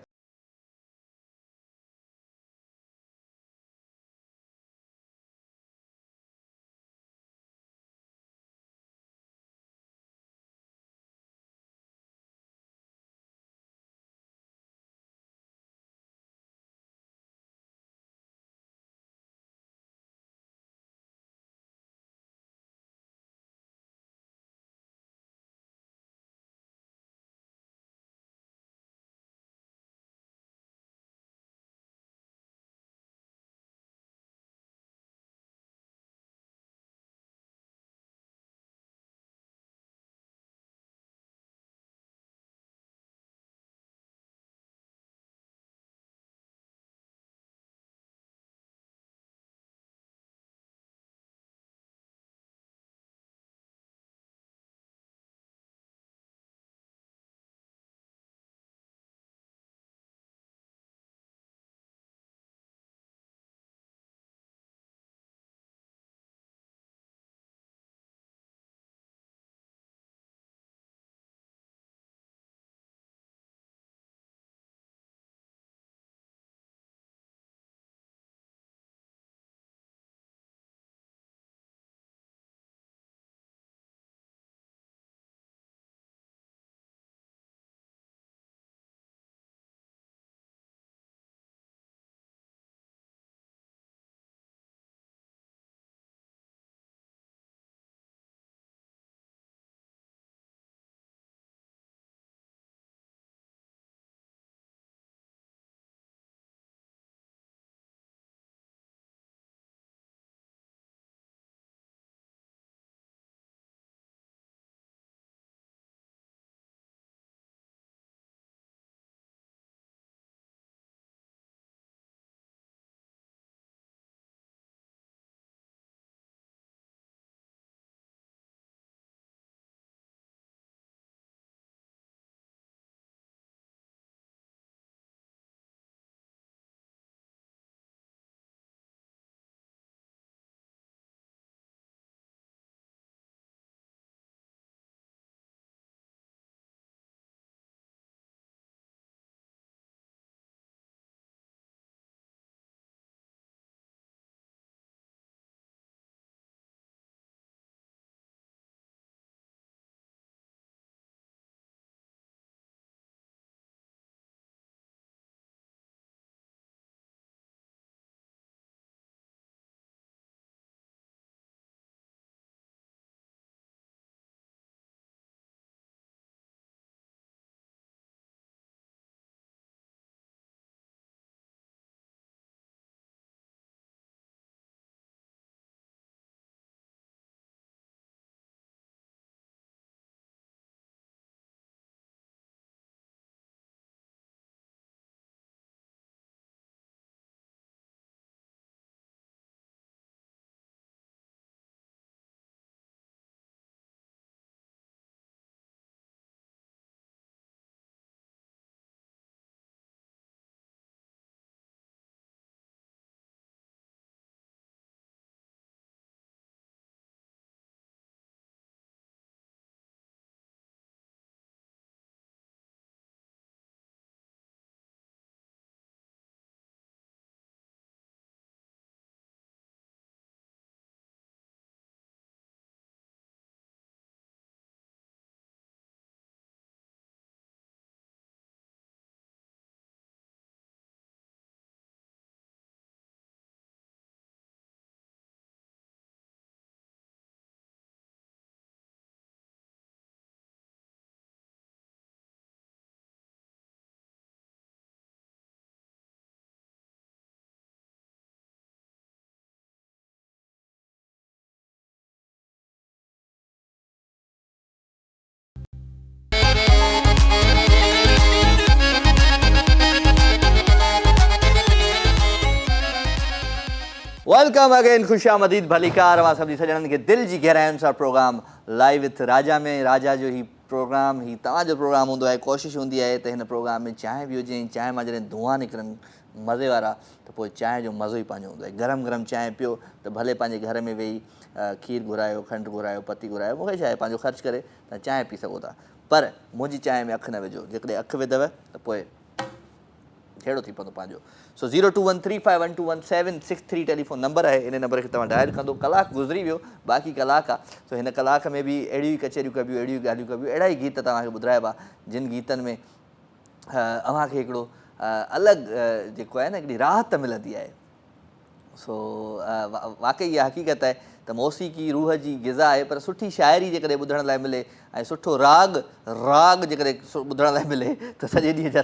वेलकम अगेन, खुशामदीद, भलीकार अवां सभी सजणनि खे दिल जी गहराइयुनि सां प्रोग्राम लाइव विथ राजा में। राजा जो ही प्रोग्राम ही तव्हांजो प्रोग्राम हूंदो आहे। कोशिशि हूंदी आहे त हिन प्रोग्राम में चांहि बि हुजे, चांहि मां जॾहिं धुआं निकिरनि मज़े वारा, त पोइ चांहि जो मज़ो ई पंहिंजो हूंदो आहे। गरम गरम चांहि पियो त भले पंहिंजे घर में वेही खीर घुरायो, खंडु घुरायो, पती घुरायो, मूंखे छा आहे, पंहिंजो ख़र्चु करे तव्हां चांहि पी सघो था। पर मुंहिंजी चांहि में अखि न विझो, जेकॾहिं अखि विधव त पोइ जहिड़ो थी पवंदो पंहिंजो। सो 02135121763 टेलीफोन नंबर आहे। इन नंबर खे तव्हां डायल कंदो। कलाकु गुज़री वियो, बाक़ी कलाक आहे। सो हिन कलाक में बि अहिड़ियूं ई कचहरियूं कबियूं, अहिड़ियूं ॻाल्हियूं कबियूं, अहिड़ा ई गीत तव्हांखे ॿुधाइबा जिन गीतनि में अव्हांखे हिकिड़ो अलॻि जेको आहे न हिकिड़ी राहत मिलंदी आहे। सो वाक़ई इहा हक़ीक़त आहे त मौसीक़ी रूह जी ग़िज़ा आहे, पर सुठी शाइरी जेकॾहिं ॿुधण लाइ मिले ऐं सुठो राग जेकॾहिं ॿुधण लाइ मिले त सॼे ॾींहं जा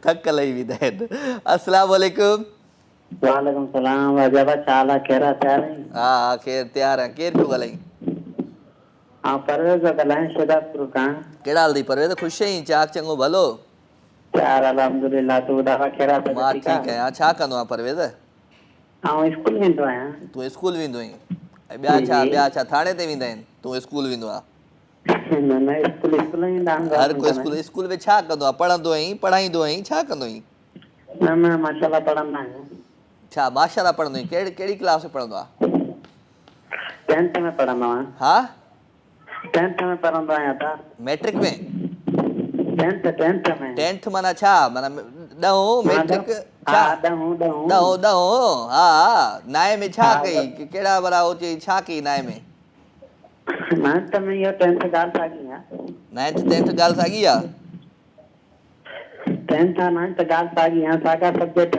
थक लही वेंदा आहिनि। अस्सलाम वालेकुम। वालेकुम सलाम। राजा भाई छा हाल आहे? कहिड़ा तयार आहियो? हा ख़ैर तयार आहे। केरु पियो ॻाल्हाई? हा परवेज़ ॻाल्हायां शहदादपुर खां। कहिड़ा हाल अथई परवेज़? ख़ुशि आहीं? चाक चङो भलो? यार अल्हम्दुलिल्लाह। तूं ॿुधाए कहिड़ा अथई? मां ठीकु आहियां। छा कंदो आहे परवेज़? आउं स्कूल वेंदो आहियां। तूं स्कूल वेंदो आहीं? ऐं ॿिया छा थाणे ते वेंदा आहिनि? तूं स्कूल वेंदो आहे? न स्कूल वेंदा आहिनि। हर कोई स्कूल में छा कंदो आहे? पढ़ंदो आहीं, पढ़ाईंदो आहीं, छा कंदो आहीं? न माशाल्लाह पढ़ंदा आहियूं। छा माशाल्लाह पढ़ंदो आहीं? कहिड़ी क्लास में पढ़ंदो आहे? 10th में पढ़ंदो आहियां। हा 10th में पढ़ंदो आहियां। त मैट्रिक में? 10th में। 10th माना छा? माना ॾहों मैट्रिक? छा ॾहों? हा नाए में छा कई? कहिड़ा भला हो चई छा कई नाए में? 9th में इहो 10th ॻाल्हि साॻी आहे। 9th 10th ॻाल्हि साॻी आहे? 10th 9th ॻाल्हि साॻी आहे, साॻा सब्जेक्ट न।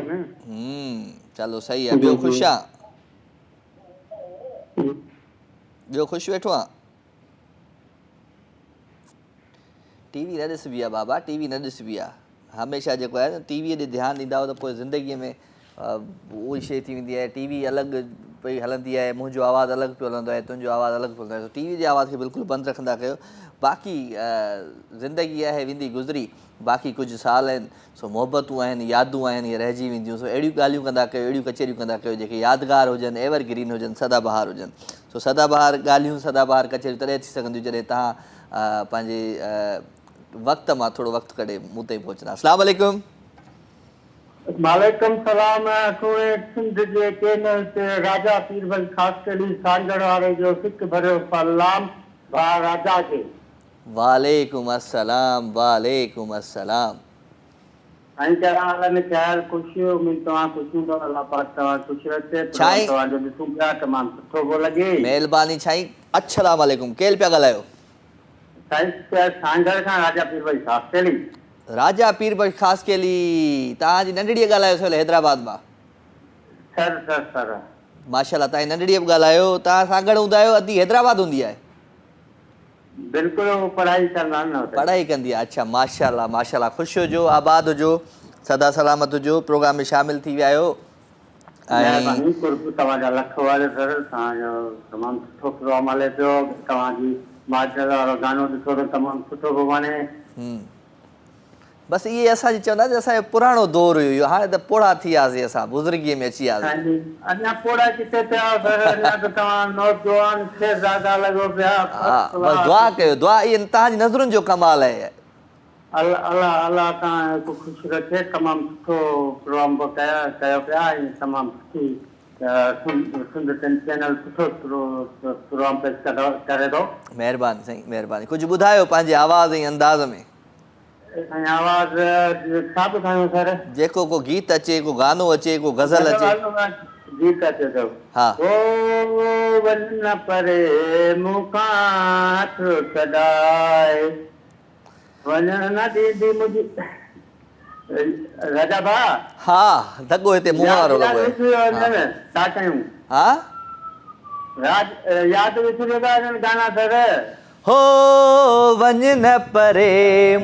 चलो सही आहे। ॿियो ख़ुशि आहे? ॿियो ख़ुशि वेठो आहे? टीवी न ॾिसबी आहे बाबा, टीवी न ॾिसबी आहे। हमेशह जेको आहे न टीवीअ ॾे ध्यानु ॾींदा हो त पोइ ज़िंदगीअ में उहा शइ थी वेंदी आहे। टीवी अलॻि पई हलंदी आहे, मुंहिंजो आवाज़ु अलॻि पियो हलंदो आहे, तुंहिंजो आवाज़ु अलॻि पियो हलंदो आहे। टीवी जे आवाज़ खे बिल्कुलु बंदि रखंदा कयो। बाक़ी ज़िंदगी आहे वेंदी गुज़री, बाक़ी कुझु साल आहिनि। सो मुहबतूं आहिनि, यादूं आहिनि, इहे रहिजी वेंदियूं। सो अहिड़ियूं ॻाल्हियूं कंदा कयो, अहिड़ियूं कचहरियूं कंदा कयो जेके यादगार हुजनि, एवरग्रीन हुजनि, सदाबहार हुजनि। सो सदाबहार ॻाल्हियूं, सदाबहार कचहरियूं तॾहिं थी सघंदियूं जॾहिं तव्हां पंहिंजे वक़्त मां थोरो वक़्तु कढे मूं ताईं पहुचंदा। अस्सलाम वालेकुम। वालेकुम सलाम। सिंध जे चैनल ते राजा पीरबल ख़ासि करे सांगड़ वारे जो सिक भरियो सलाम भाउ राजा खे। वालेकुम अस्सलाम, वालेकुम अस्सलाम। ऐं कहिड़ा हाल में ख़ैर ख़ुशियूं में तव्हां ख़ुशियूं अथव? अलाह पाक तव्हां ख़ुशि रखे। तव्हांजो ॾिसूं पिया तमामु सुठो पियो लॻे। महिरबानी साईं। अस्सलाम वालेकुम। केरु पिया ॻाल्हायो? सांगड़ खां राजा पीरबल ख़ासि केली। राजा पीरबल ख़ासि केली तव्हांजी नंढड़ीअ ॻाल्हायो सर हैदराबाद मां? सर माशाल्लाह तव्हांजी नंढड़ीअ बि ॻाल्हायो। तव्हां सांगड़ हूंदा आहियो, अधी हैदराबाद हूंदी आहे? बिल्कुलु पढ़ाई कंदा आहिनि। पढ़ाई कंदी आहे? अच्छा माशाल्लाह माशाल्लाह। ख़ुशि हुजो, आबाद हुजो, सदा सलामत हुजो। प्रोग्राम में शामिल थी विया आहियो। तव्हांजा लख वारे सर, तव्हांजो तमामु सुठो प्रोग्राम हले पियो। तव्हांजी माजर वारो गानो ॾिठो त तमामु सुठो पियो वणे। बसि इहे असांजी चवंदा असांजो पुराणो दौरु हुयो इहो। हाणे त पोड़ा थी वियासीं, असां बुज़ुर्गीअ में अची वियासीं। अञा पोड़ा किथे थिया सर? अञा त तव्हां नौजवान शहज़ादा लॻो पिया। हा बसि दुआ कयो, दुआ इहा तव्हांजी नज़रुनि जो कमाल आहे। अल्लाह तव्हां ख़ुशि रखे। तमामु सुठो प्रोग्राम कयो पिया ऐं तमामु सुठी सिंध चैनल सुठो प्रोग्राम पेश करे थो। महिरबानी साईं महिरबानी। कुझु ॿुधायो पंहिंजे आवाज़ ऐं अंदाज़ में। आवाज़ छा ॿुधायूं सर? जेको को गीत अचे, को गानो अचे, को गज़ल अचे। गीत अचे थो। हा ओ वञ परे मूंखां हथ छॾाए वञण न ॾींदी मुंहिंजी राजा भा। हा दॻो हिते मुंहुं वारो लॻो आहे। छा कयूं? हा यादि विसरी था वञनि गाना सर। हो वञ न परे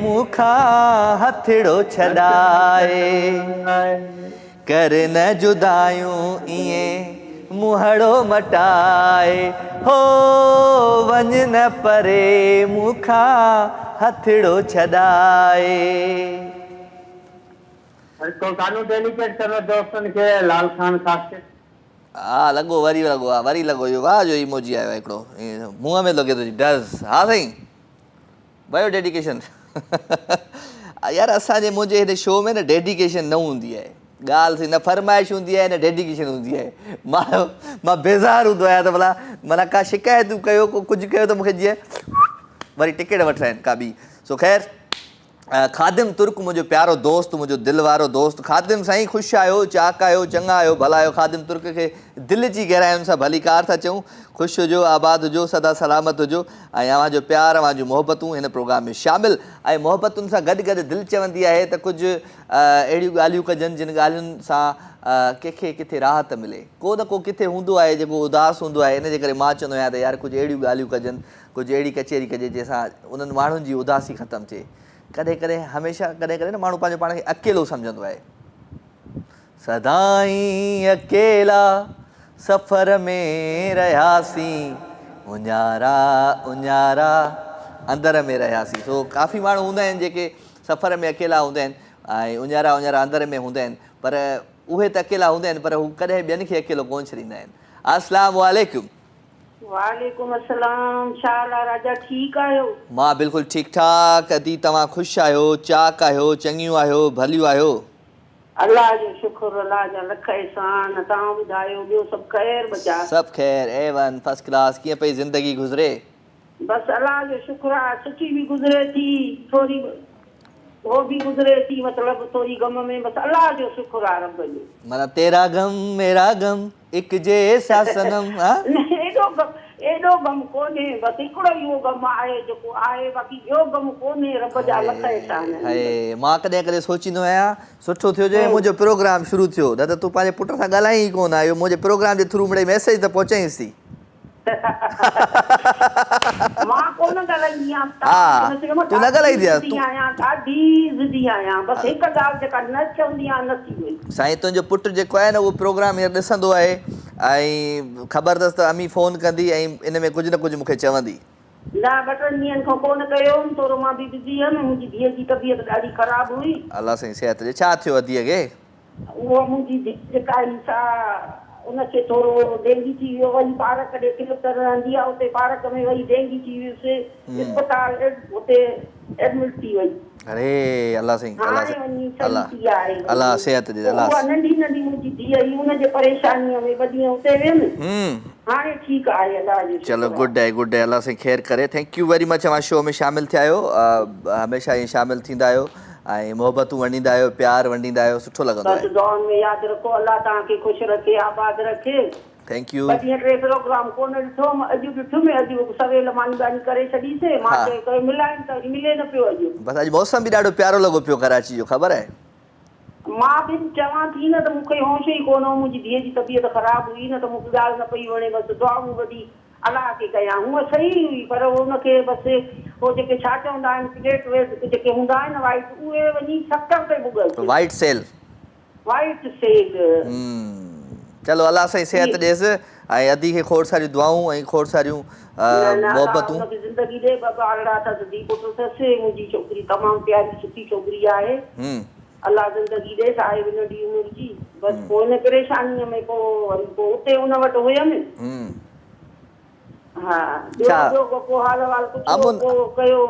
मूंखां हथड़ो छॾाए कर न जुदायूं ईअं मुहड़ो मटाए। हो वञ न परे मूंखां हथड़ो छॾाए। को गानो डेलीकेट करो दोस्तनि खे। लाल खान ख़ासि हाँ लॻो वरी लॻो आहे वरी लॻो इहो वाह जो इमोजी आयो आहे हिकिड़ो मुंहं में लॻे थो डज़ हा साईं भयो डेडिकेशन यार असांजे मुंहिंजे हिन शो में न डेडिकेशन न हूंदी आहे ॻाल्हि न फरमाइश हूंदी आहे न डेडिकेशन हूंदी आहे मां बेज़ार हूंदो आहियां त भला माना का शिकायतूं कयो को कुझु कयो त मूंखे जीअं वरी टिकट वठणा आहिनि का ॿी सो ख़ैर ख़ादिम तुर्क मुंहिंजो प्यारो दोस्त मुंहिंजो दिलि वारो दोस्त ख़ादिम साईं ख़ुशि आहियो चाक आहियो चङा आहियो भला आहियो ख़ादिम तुर्क खे दिलि जी गहराइयुनि सां भली कार था चऊं ख़ुशि हुजो आबाद हुजो सदा सलामत हुजो ऐं अव्हांजो प्यार अव्हांजूं मोहबतूं हिन प्रोग्राम में शामिलु ऐं मोहबतुनि सां गॾु गॾु दिलि चवंदी आहे त कुझु अहिड़ियूं ॻाल्हियूं कजनि जिन ॻाल्हियुनि सां कंहिंखे किथे राहत मिले को न को किथे हूंदो आहे जेको उदास हूंदो आहे इन जे करे मां चवंदो आहियां त यार कुझु अहिड़ियूं ॻाल्हियूं कजनि कुझु अहिड़ी कचेरी कजे जंहिंसां उन्हनि माण्हुनि जी उदासी ख़तमु थिए कॾहिं कॾहिं हमेशह कॾहिं कॾहिं न माण्हू पंहिंजो पाण खे अकेलो सम्झंदो आहे सदाई अकेला सफ़र में रहियासीं उञारा उञारा अंदर में रहियासीं सो काफ़ी माण्हू हूंदा आहिनि जेके सफ़र में अकेला हूंदा आहिनि ऐं उञारा उञारा अंदर में हूंदा आहिनि पर उहे त अकेला हूंदा आहिनि पर हू कॾहिं ॿियनि खे अकेलो कोन छॾींदा आहिनि अस्सलाम वालेकुम वालेकुम अस्सलाम छा हाल आहे राजा ठीकु आहियो मां बिल्कुलु ठीकु ठाक अदी तव्हां ख़ुशि आहियो चाक आहियो चङियूं आहियो भलियूं आहियो अलाह जो शुक्र अलाह जा लख एहसान तव्हां ॿुधायो ॿियो सभु ख़ैर बचा सभु ख़ैर A1 फर्स्ट क्लास कीअं पई ज़िंदगी गुज़रे बसि अलाह जो शुक्र आहे सुठी बि गुज़रे थी थोरी वो भी गुज़रे थी मतिलबु थोरी गम में बसि अलाह जो शुक्र आहे रब जो माना तेरा गम मेरा गम एक जैसा सनम एॾो गम कोन्हे बसि हिकिड़ो इहो गम आहे जेको आहे बाक़ी ॿियो गम कोन्हे रब जा लख एहसान हाय मां कॾहिं कॾहिं सोचींदो आहियां सुठो थियो जे मुंहिंजो प्रोग्राम शुरू थियो न त तूं पंहिंजे पुट सां ॻाल्हाई ई कोन आयो मुंहिंजे प्रोग्राम जे थ्रू मिड़ई मैसेज त पहुचाईंसि थी मां कोन ॻाल्हाईंदी हा तूं न ॻाल्हाईंदी आहियां ॾाढी ज़िदी आहियां बसि हिकु ॻाल्हि जेका न चवंदी आहियां न थी वई साईं तुंहिंजो पुटु जेको आहे न उहो प्रोग्राम हींअर ॾिसंदो आहे ऐं ख़बर अथसि त अमी फ़ोन कंदी ऐं इन में कुझु न कुझु मूंखे चवंदी न ॿ टिनि ॾींहंनि खां फ़ोन कयो थोरो मां बि बिज़ी हुयमि मुंहिंजी धीअ जी तबियत ॾाढी ख़राबु हुई अलाह साईं सिहत ॾे छा थियो धीअ खे उहा मुंहिंजी धीअ जेका आहे सा उनखे थोरो डेंगी थी वियो वरी पार्क ॾे किलोमीटर रहंदी आहे उते पार्क में वरी डेंगी थी वियुसि अस्पताल हुते एडमिट थी वई अरे अलाह साईं अलाह साईं अलाह सिहत ॾे अलाह उहा नंढी नंढी मुंहिंजी धीअ हुई हुनजे परेशानीअ में ॿ ॾींहं उते वियमि हाणे ठीकु आहे अलाह जो चलो गुड डे अलाह साईं ख़ैर करे थैंक यू वेरी मच अव्हां शो में शामिलु थिया आहियो हमेशह ईअं शामिलु थींदा आहियो ऐं मोहबतूं वंडींदा आहियो प्यार वंडींदा आहियो सुठो लॻंदो आहे दुआउनि में यादि रखो अलाह तव्हांखे ख़ुशि रखे आबाद रखे थैंक यू 2 ॾींहं 3 प्रोग्राम कोन ॾिठो अॼु ॾिठुमि अॼु सवेल मानी बानी करे छॾीसीं मां चयो मिलाइनि त मिले न पियो अॼु बसि अॼु मौसम बि ॾाढो प्यारो लॻो पियो कराची जो ख़बर आहे मां बि चवां थी न त मूंखे होश ई कोन हो मुंहिंजी धीअ जी तबियत ख़राबु हुई न त मूंखे ॻाल्हि न पई वणे बसि दुआऊं वॾी अलाह खे कयां हूअं सही हुई पर हुनखे बसि हो जेके छा चवंदा आहिनि प्लेट वेट जेके हूंदा आहिनि न वाइट उहे वञी 70 ते भुॻल वाइट सेल चलो अलाह साईं सिहत ॾेसि ऐं अदी खे खोड़ सारियूं दुआऊं ऐं खोड़ सारियूं मोहबतूं ज़िंदगी ॾे बाबा अहिड़ा अथसि धीउ पुटु अथसि मुंहिंजी छोकिरी तमामु प्यारी सुठी छोकिरी आहे अलाह ज़िंदगी ॾेसि आहे बि नंढी उमिरि जी बसि पोइ हिन परेशानीअ में पोइ उते हुन वटि हुयमि हा ॿियो पोइ हाल वाल कुझु कयो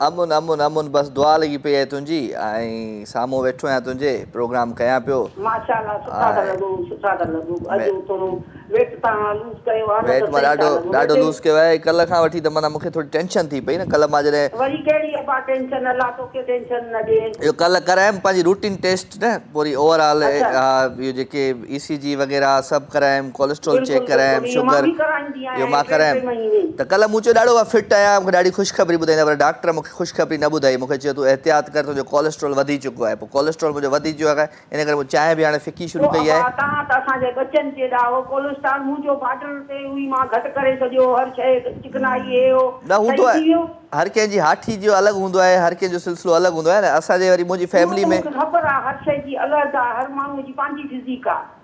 अमुन अमुन अमुन बसि दुआ लॻी पई आहे तुंहिंजी ऐं साम्हूं वेठो आहियां तुंहिंजे प्रोग्राम कयां पियो माशाअल्लाह सुठा था लॻो अॼु थोरो वेट तव्हां लूज़ कयो आहे वेट मां ॾाढो लूज़ कयो आहे कल्ह खां वठी त माना मूंखे थोरी टेंशन थी पई न कल्ह मां जॾहिं वरी कहिड़ी अबा टेंशन अलाह तोखे टेंशन न ॾे इहो कल्ह करायमि पंहिंजी रूटीन टेस्ट न पूरी ओवरऑल इहो जेके ECG वग़ैरह सभु करायमि कोलेस्ट्रॉल चेक करायमि शुगर इहो मां करायमि त कल्ह मूं चयो ॾाढो फिट आहियां मूंखे ॾाढी ख़ुशख़बरी ॿुधाईंदा पर डॉक्टर मूंखे ख़ुशख़बरी न ॿुधाई मूंखे चयो तूं एहतियात कर तुंहिंजो कोलेस्ट्रॉल वधी चुको आहे पोइ कोलेस्ट्रॉल मुंहिंजो वधी चुको आहे इन करे मूं चांहि बि हाणे फिकी शुरू कई आहे तव्हां त असांजे बचनि जेॾा हो कोलेस्ट्रॉल मुंहिंजो बार्डर ते हुई मां घटि करे छॾियो हर शइ चिकनाई न हूंदो आहे हर कंहिंजी हाठी जो अलॻि हूंदो आहे हर कंहिंजो सिलसिलो अलॻि हूंदो आहे न असांजे वरी मुंहिंजी फैमिली में ख़बर आहे हर शइ जी अलॻि आहे हर माण्हूअ जी पंहिंजी फिज़िक आहे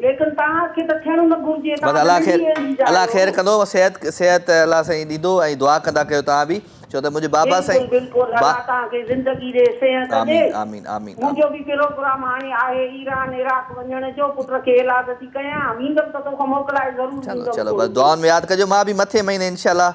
लेकिन तव्हांखे त थियणो न घुरिजे अलाह ख़ैर कंदो सिहत अलाह साईं ॾींदो ऐं दुआ कंदा कयो तव्हां बि छो त मुंहिंजे बाबा साईं बिल्कुलु अलाह तव्हांखे ज़िंदगी ॾे सेहत ॾे। आमीन आमीन आमीन मुंहिंजो बि प्रोग्राम हाणे आहे ईरान इराक वञण जो, पुट खे इलाज थी कयां, वेंदमि त तोखां मोकिलाए ज़रूरु चलो ईंदमि। चलो बस दुआउनि में यादि कजो। मां बि मथे महीने इंशाल्लाह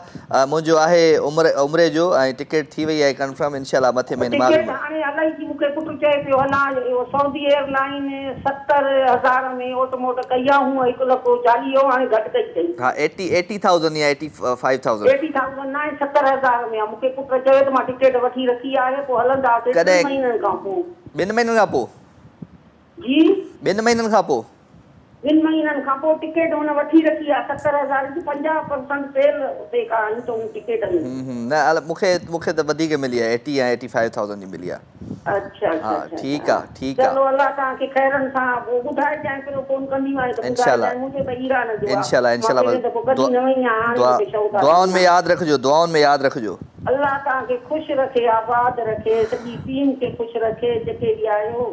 मुंहिंजो आहे उमिरे जो ऐं टिकट थी वई आहे कंफर्म इंशाल्लाह मथे महीने मां टिकट बि हाणे अलाई जी मूंखे पुटु चए पियो हलां सऊदी एयरलाइन 70,000 में ओटमोट कई आहे, हूअं 1,40,000 हाणे घटि कई अथई। हा 80,000 या 85,000 80,000 न आहे 70,000 में आहे। मूंखे पुटु चयो त मां टिकट वठी रखी आहे, पोइ हलंदासीं 2 महीननि खां पोइ। 2 महीननि खां पोइ? जी 2 महीननि खां पोइ 2 महीननि खां पोइ टिकट हुन वठी रखी आहे 70,000 जी। 50% सेल उते कान अथऊं टिकट में। न मूंखे त वधीक मिली आहे 80 या 85,000 जी मिली आहे। अच्छा हा ठीकु आहे ठीकु चलो आहे अल्लाह तव्हांखे खैरनि सां ॿुधाइजांइ, पहिरियों फोन कंदी आहियां त इंशाल्लाह ॿुधाइजांइ। मुंहिंजो त ईरान जो आहे। इंशाल्लाह इंशाल्लाह मां पहिरियों दफ़ो कॾहिं न वई आहियां, हाणे मूंखे शौक़ु आहे। दुआउनि में यादि रखिजो, दुआउनि में यादि रखिजो। अल्लाह तव्हांखे ख़ुशि रखे, आबाद रखे, सॼी टीम खे ख़ुशि रखे, जेके बि आहियो।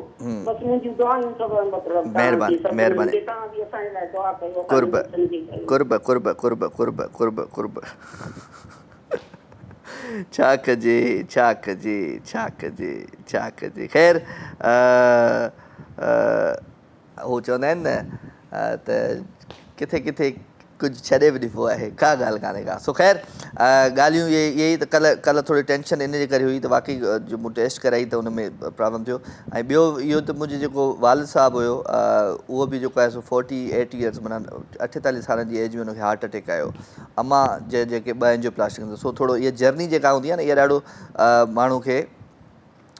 बसि मुंहिंजियूं दुआऊं सभु मतिलबु महिरबानी महिरबानी। तव्हां बि असांजे लाइ दुआ कयो। कुर्ब कुर्ब कुर्ब कुर्ब कुर्ब कुर्ब कुर्ब छा कजे छा कजे छा कजे छा कजे। ख़ैर हू चवंदा आहिनि न त किथे किथे कुझु छॾे बि ॾिबो आहे, का ॻाल्हि कान्हे का। सो ख़ैर ॻाल्हियूं इहे ई त कल्ह थोरी टेंशन इन जे करे हुई त वाक़ई जो मूं टेस्ट कराई त उन में प्रॉब्लम थियो। ऐं ॿियो इहो त मुंहिंजो जेको वालिद साहिबु हुयो उहो बि जेको आहे सो 48 ईयर्स माना 48 सालनि जी एज में हुनखे हार्ट अटैक आयो। अम्मा जेके 2 एंजियोप्लास्टी। सो थोरो इहा जर्नी जेका हूंदी आहे न इहा ॾाढो माण्हू खे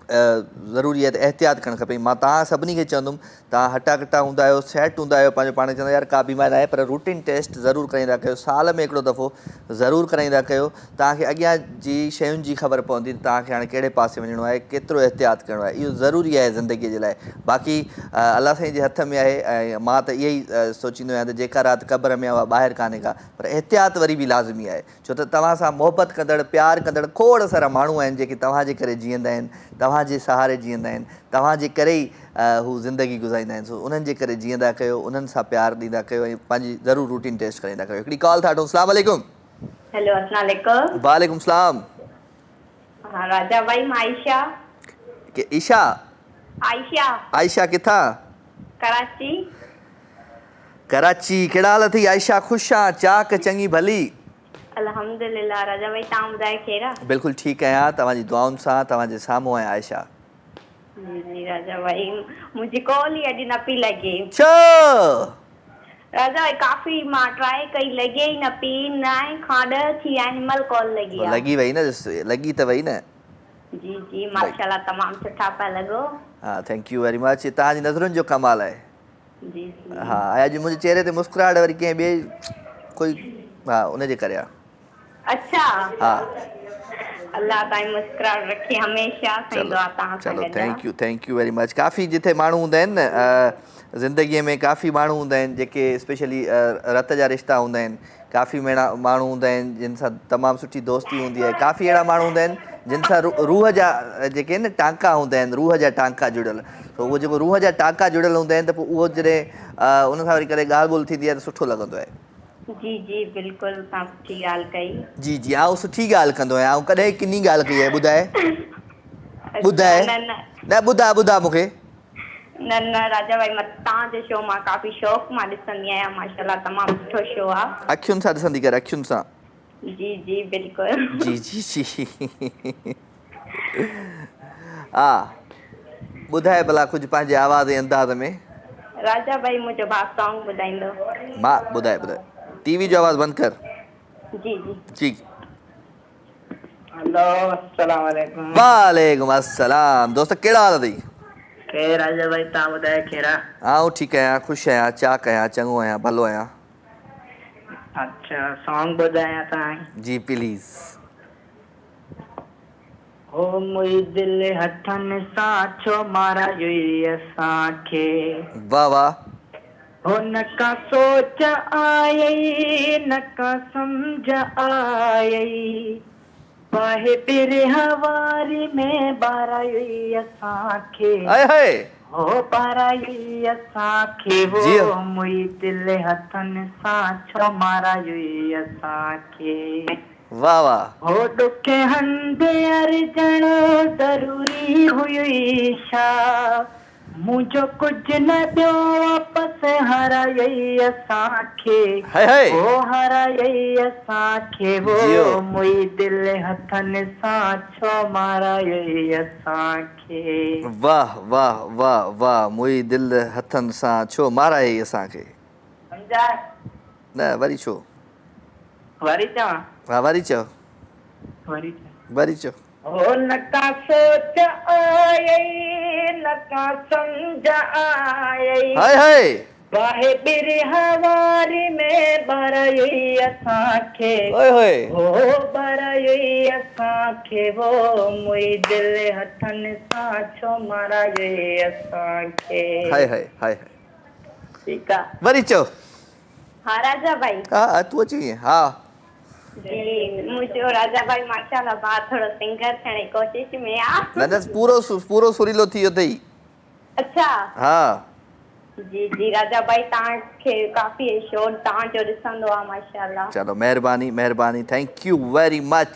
ज़रूरी आहे त एहतियात करणु खपे। मां तव्हां सभिनी खे चवंदुमि तव्हां हटा कटा हूंदा आहियो, सेट हूंदा आहियो, पंहिंजो पाण चवंदा यार का बीमारी आहे, पर रूटीन टेस्ट ज़रूरु कराईंदा कयो, साल में हिकिड़ो दफ़ो ज़रूरु कराईंदा कयो। तव्हांखे अॻियां जी शयुनि जी ख़बर पवंदी त तव्हांखे हाणे कहिड़े पासे वञिणो आहे, केतिरो एहतियात करिणो आहे। इहो ज़रूरी आहे ज़िंदगीअ जे लाइ। बाक़ी अलाह साईं जे हथ में आहे। ऐं मां त इहो ई सोचींदो आहियां त जेका राति क़बर में आहे उहा ॿाहिरि कान्हे का, पर एहतियात वरी बि लाज़मी आहे। छो त तव्हां सां मोहबत कंदड़ प्यारु कंदड़ खोड़ सारा माण्हू आहिनि जेके तव्हांजे करे जीअंदा आहिनि, तव्हांजे सहारे जीअंदा आहिनि, तव्हांजे करे ई हू ज़िंदगी गुज़ारींदा आहिनि। सो उन्हनि जे करे जीअंदा कयो, उन्हनि सां प्यारु ॾींदा कयो ऐं पंहिंजी ज़रूरु रूटीन टेस्ट कराईंदा कयो। हिकिड़ी कॉल था वठूं। अस्सलाम वालेकुम। हेलो अस्सलाम वालेकुम। वालेकुम सलाम। हाँ राजा भाई, मां आयशा। के ईशा? आयशा। आयशा किथां? कराची। कराची। कहिड़ा हाल अथई आयशा? ख़ुशि आहियां, चाक चङी भली? अल्हम्दुलिल्लाह। राजा भाई तव्हां ॿुधायो केरु आहे? बिल्कुलु ठीकु आहियां, तव्हांजी दुआउनि सां तव्हांजे साम्हूं आहियां आयशा। जी जी राजा भाई, मुंहिंजी कॉल ई अॼु न पई लॻे। छो? राजा भाई काफ़ी मां ट्राई कई, लॻे ई न पई। 9 खां 10 थी विया आहिनि, हिनमहिल कॉल लॻी आहे। लॻी वई न, लॻी त वई न। जी जी माशाल्लाह, तमामु सुठा पिया लॻो। हा थैंक यू वेरी मच। तव्हांजी नज़रुनि जो कमाल आहे। जी जी हा अॼु मुंहिंजे चेहरे ते मुस्कुराहट वरी कंहिं ॿिए कोई हा उनजे करे आहे। अच्छा। हा अल्लाह ताईं मुस्कुराहट रखे हमेशा। साईं दुआ तव्हां सां गॾु आहे। Thank you very much. काफ़ी जिथे माण्हू हूंदा आहिनि न ज़िंदगीअ में, काफ़ी माण्हू हूंदा आहिनि जेके स्पेशली रत जा रिश्ता हूंदा आहिनि। काफ़ी माण्हू हूंदा आहिनि जिन सां तमामु सुठी दोस्ती हूंदी आहे। काफ़ी अहिड़ा माण्हू हूंदा आहिनि जिन सां रूह जा जेके न टांका हूंदा आहिनि, रूह जा टांका जुड़ियल। त उहो जेको रूह जा टांका जुड़ियल हूंदा आहिनि त पोइ उहो जॾहिं उन सां वरी करे ॻाल्हि ॿोल्हि थींदी आहे त सुठो लॻंदो आहे। जी जी बिल्कुलु, तव्हां सुठी ॻाल्हि कई। जी जी आउं सुठी ॻाल्हि कंदो आहियां। आउं कॾहिं किनी ॻाल्हि कई आहे? ॿुधाए ॿुधाए न ॿुधा मूंखे। न न राजा भाई, तव्हांजो शो मां काफ़ी शौक़ु मां ॾिसंदी आहियां। माशाल्लाह तमामु सुठो शो आहे। अखियुनि सां ॾिसंदी कर, अखियुनि सां। जी जी बिल्कुलु। जी जी जी हा ॿुधाए भला कुझु पंहिंजे आवाज़ ऐं अंदाज़ में। राजा भाई मुंहिंजो भाउ सॉन्ग ॿुधाईंदो। मां ॿुधाए टीवी जो आवाज़ बंदि कर। जी जी जी। हेलो अस्सलाम वालेकुम। वालेकुम अस्सलाम। दोस्त कहिड़ा हाल अथई? के राजा भाई तव्हां ॿुधायो कहिड़ा? आउं ठीकु आहियां, ख़ुशि आहियां, चाक आहियां, चङो आहियां, भलो आहियां। अच्छा सॉन्ग ॿुधायां तव्हांखे? जी प्लीज़। हो मुई दिल हथनि सां छो मारायो असांखे। वाह वाह। हो न का सोच आयई न का सम्झ आयई, बाहे पिरे हवारी में बारायो असांखे। हाय हो बारायो असांखे। जी हो मुई दिल हथनि सां छो मारायो असांखे। वाह वाह हो ॾुखे हंधि अर्जण ज़रूरी हुई छा मुंहिंजो कुझु न ॿियो वापसि हारायई असांखे हाय हाय हो हारायई असांखे जियो। वो मुई दिलि हथनि सां छो मारायई असांखे वाह वाह वाह वाह मुई दिल हथन सां छो माराई असांखे सम्झा न वरी छो वरी चवां हा वरी चओ वरी चओ हो न का सोच आयई न का सम्झ आयई हाय हाय बाहे बिरी हवारी में बरई असांखे ओए होए हो बरई असांखे वो मुई दिलि हथनि सां छो मारायई असांखे हाय हाय हाय ठीकु आहे वरी चओ हा राजा भाई हा तूं अची हा जी मुझो राजा भाई माशाल्लाह बा थोड़ो सिंगर थियण जी कोशिश में आ न न पूरो सुरीलो थी वियो अथई अच्छा हा जी जी राजा भाई तव्हांखे काफ़ी शो तव्हांजो ॾिसंदो आहे माशाल्लाह चलो महिरबानी महिरबानी thank you very much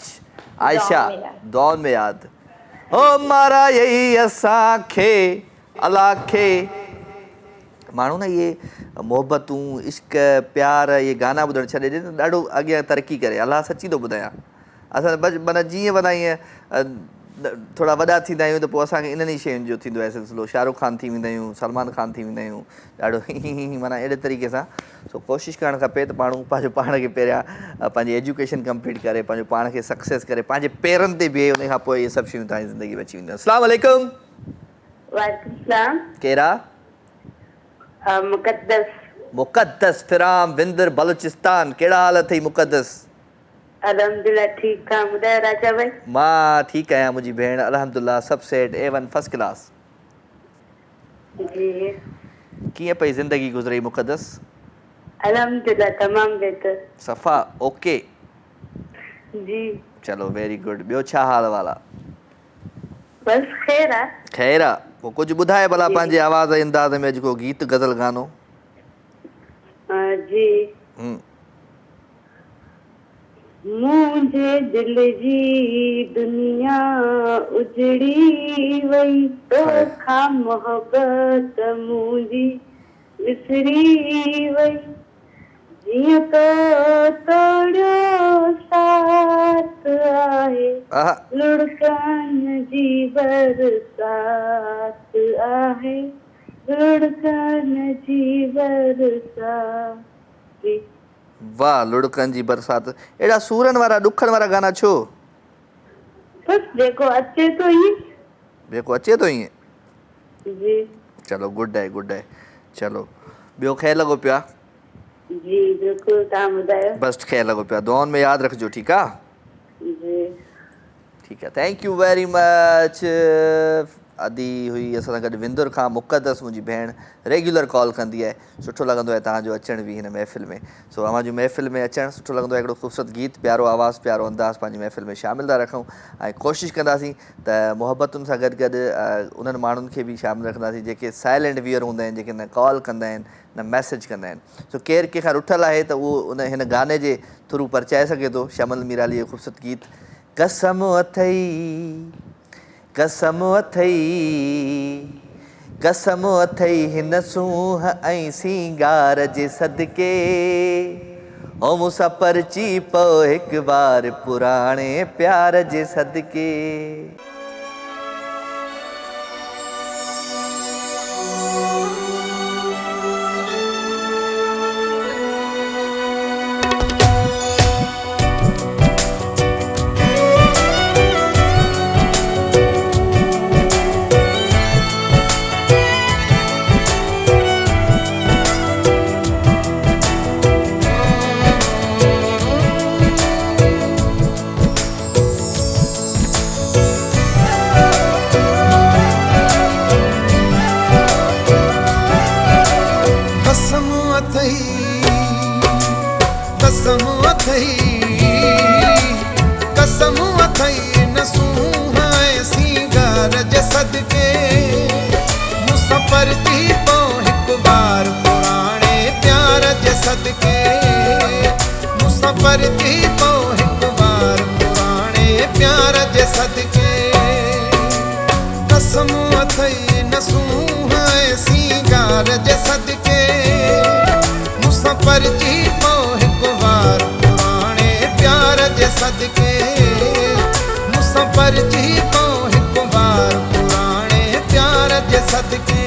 Ayesha दुआउनि में यादि हो मारा यही असांखे अलाह खे माण्हू न इहे मोहबतूं इश्क प्यार इहे गाना ॿुधणु छॾे ॾे न ॾाढो अॻियां तरक़ी करे अलाह सची थो ॿुधायां असां माना जीअं माना ईअं थोरा वॾा थींदा आहियूं त पोइ असांखे इन्हनि ई शयुनि जो थींदो आहे सिलसिलो शाहरुख़ ख़ान थी वेंदा आहियूं सलमान ख़ान थी वेंदा आहियूं ॾाढो माना अहिड़े तरीक़े सां सो कोशिशि करणु खपे त माण्हू पंहिंजो पाण खे पहिरियां पंहिंजी एजुकेशन कंप्लीट करे पंहिंजो पाण खे सक्सेस करे पंहिंजे पेरनि ते बीहे उन खां पोइ इहे सभु शयूं तव्हांजी ज़िंदगी में अची वेंदियूं अस्सलाम वालेकुम वालेकुम सलाम कहिड़ा मुक़द्दस मुक़द्दस फिराम विंदर बलूचिस्तान कहिड़ा हाल अथई मुक़द्दस अल्हम्दुलिल्लाह ठीकु आहे ॿुधायो राजा भाई मां ठीकु आहियां मुंहिंजी भेण अल्हम्दुलिल्लाह सभु सेट A1 फर्स्ट क्लास जी कीअं पई ज़िंदगी गुज़री मुक़द्दस अल्हम्दुलिल्लाह तमामु बहितर सफ़ा ओके जी चलो वेरी गुड ॿियो छा हाल वाला बस ख़ैर आहे ख़ैर आहे पोइ कुझु ॿुधाए भला पंहिंजे आवाज़ जे अंदाज़ में अॼु को गीत गज़ल गानो जी मुंहिंजे दिल जी दुनिया उजड़ी वई तोखां मोहबत मुंहिंजी विसरी वई जीअं तो तोड़ियो साथ आहे लुड़कन जी बरसात आहे लुड़कन जी बरसात वाह लुड़कन जी बरसात अहिड़ा सूरनि वारा ॾुखनि वारा गाना छो बस जेको अचे तो ही जेको अचे थो ईअं जी चलो गुड आहे चलो ॿियो ख़ैरु लॻो पियो आहे जी बिल्कुल तव्हां ॿुधायो बस ख़ैरु लॻो पियो आहे दुआउनि में यादि रखिजो ठीकु आहे जी ठीकु आहे थैंक यू वेरी मच अदी हुई असां सां गॾु विंदुर खां मुक़द्दस मुंहिंजी भेण रेगुलर कॉल कंदी आहे सुठो लॻंदो आहे तव्हांजो अचण बि हिन महफ़िल में सो अव्हांजी महफ़िल में अचणु सुठो लॻंदो आहे हिकिड़ो ख़ूबसूरत गीत प्यारो आवाज़ु प्यारो अंदाज़ पंहिंजी महफ़िल में शामिलु था रखूं ऐं कोशिशि कंदासीं त मुहबतुनि सां गॾु गॾु उन्हनि माण्हुनि खे बि शामिलु रखंदासीं जेके साइलेंट वियर हूंदा आहिनि जेके न कॉल कंदा आहिनि न मैसेज कंदा आहिनि सो केरु कंहिंखां रुठल आहे त उहो उन हिन गाने जे थ्रू परचाए सघे थो शमल मीराली जो ख़ूबसूरत गीत कसम अथई हिन सूंह ऐं सिंगार जे सदके ओ मूंसां परची पओ हिकु बार पुराणे प्यार जे सदके कसम अथई न सूंह ऐं सिंगार जे सदके मूंसां परती पओ हिकु बार पुराणे प्यार जे सदके मूंसां परती पओ हिकु बार सदके कसम अथई नसूं है सिंगार जे सदके मुसां परजी पो हिकु बार पुराणे प्यार जे सदके मुसां परजी पो हिकु बार पुराणे प्यार जे सदके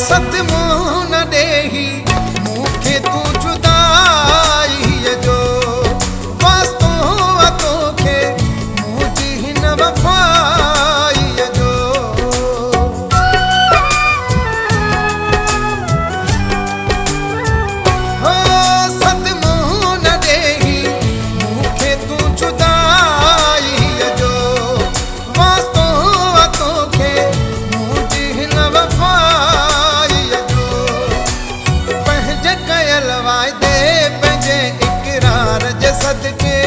सदमो न ॾेही मूंखे तूं जुदाईअ जो वास्तो तोखे मुंहिंजी हिन वफ़ाईअ जो हो सदमो न ॾेही मूंखे तूं जुदाईअ जो वास्तो तोखे मुंहिंजी हिन वफ़ाईअ सदके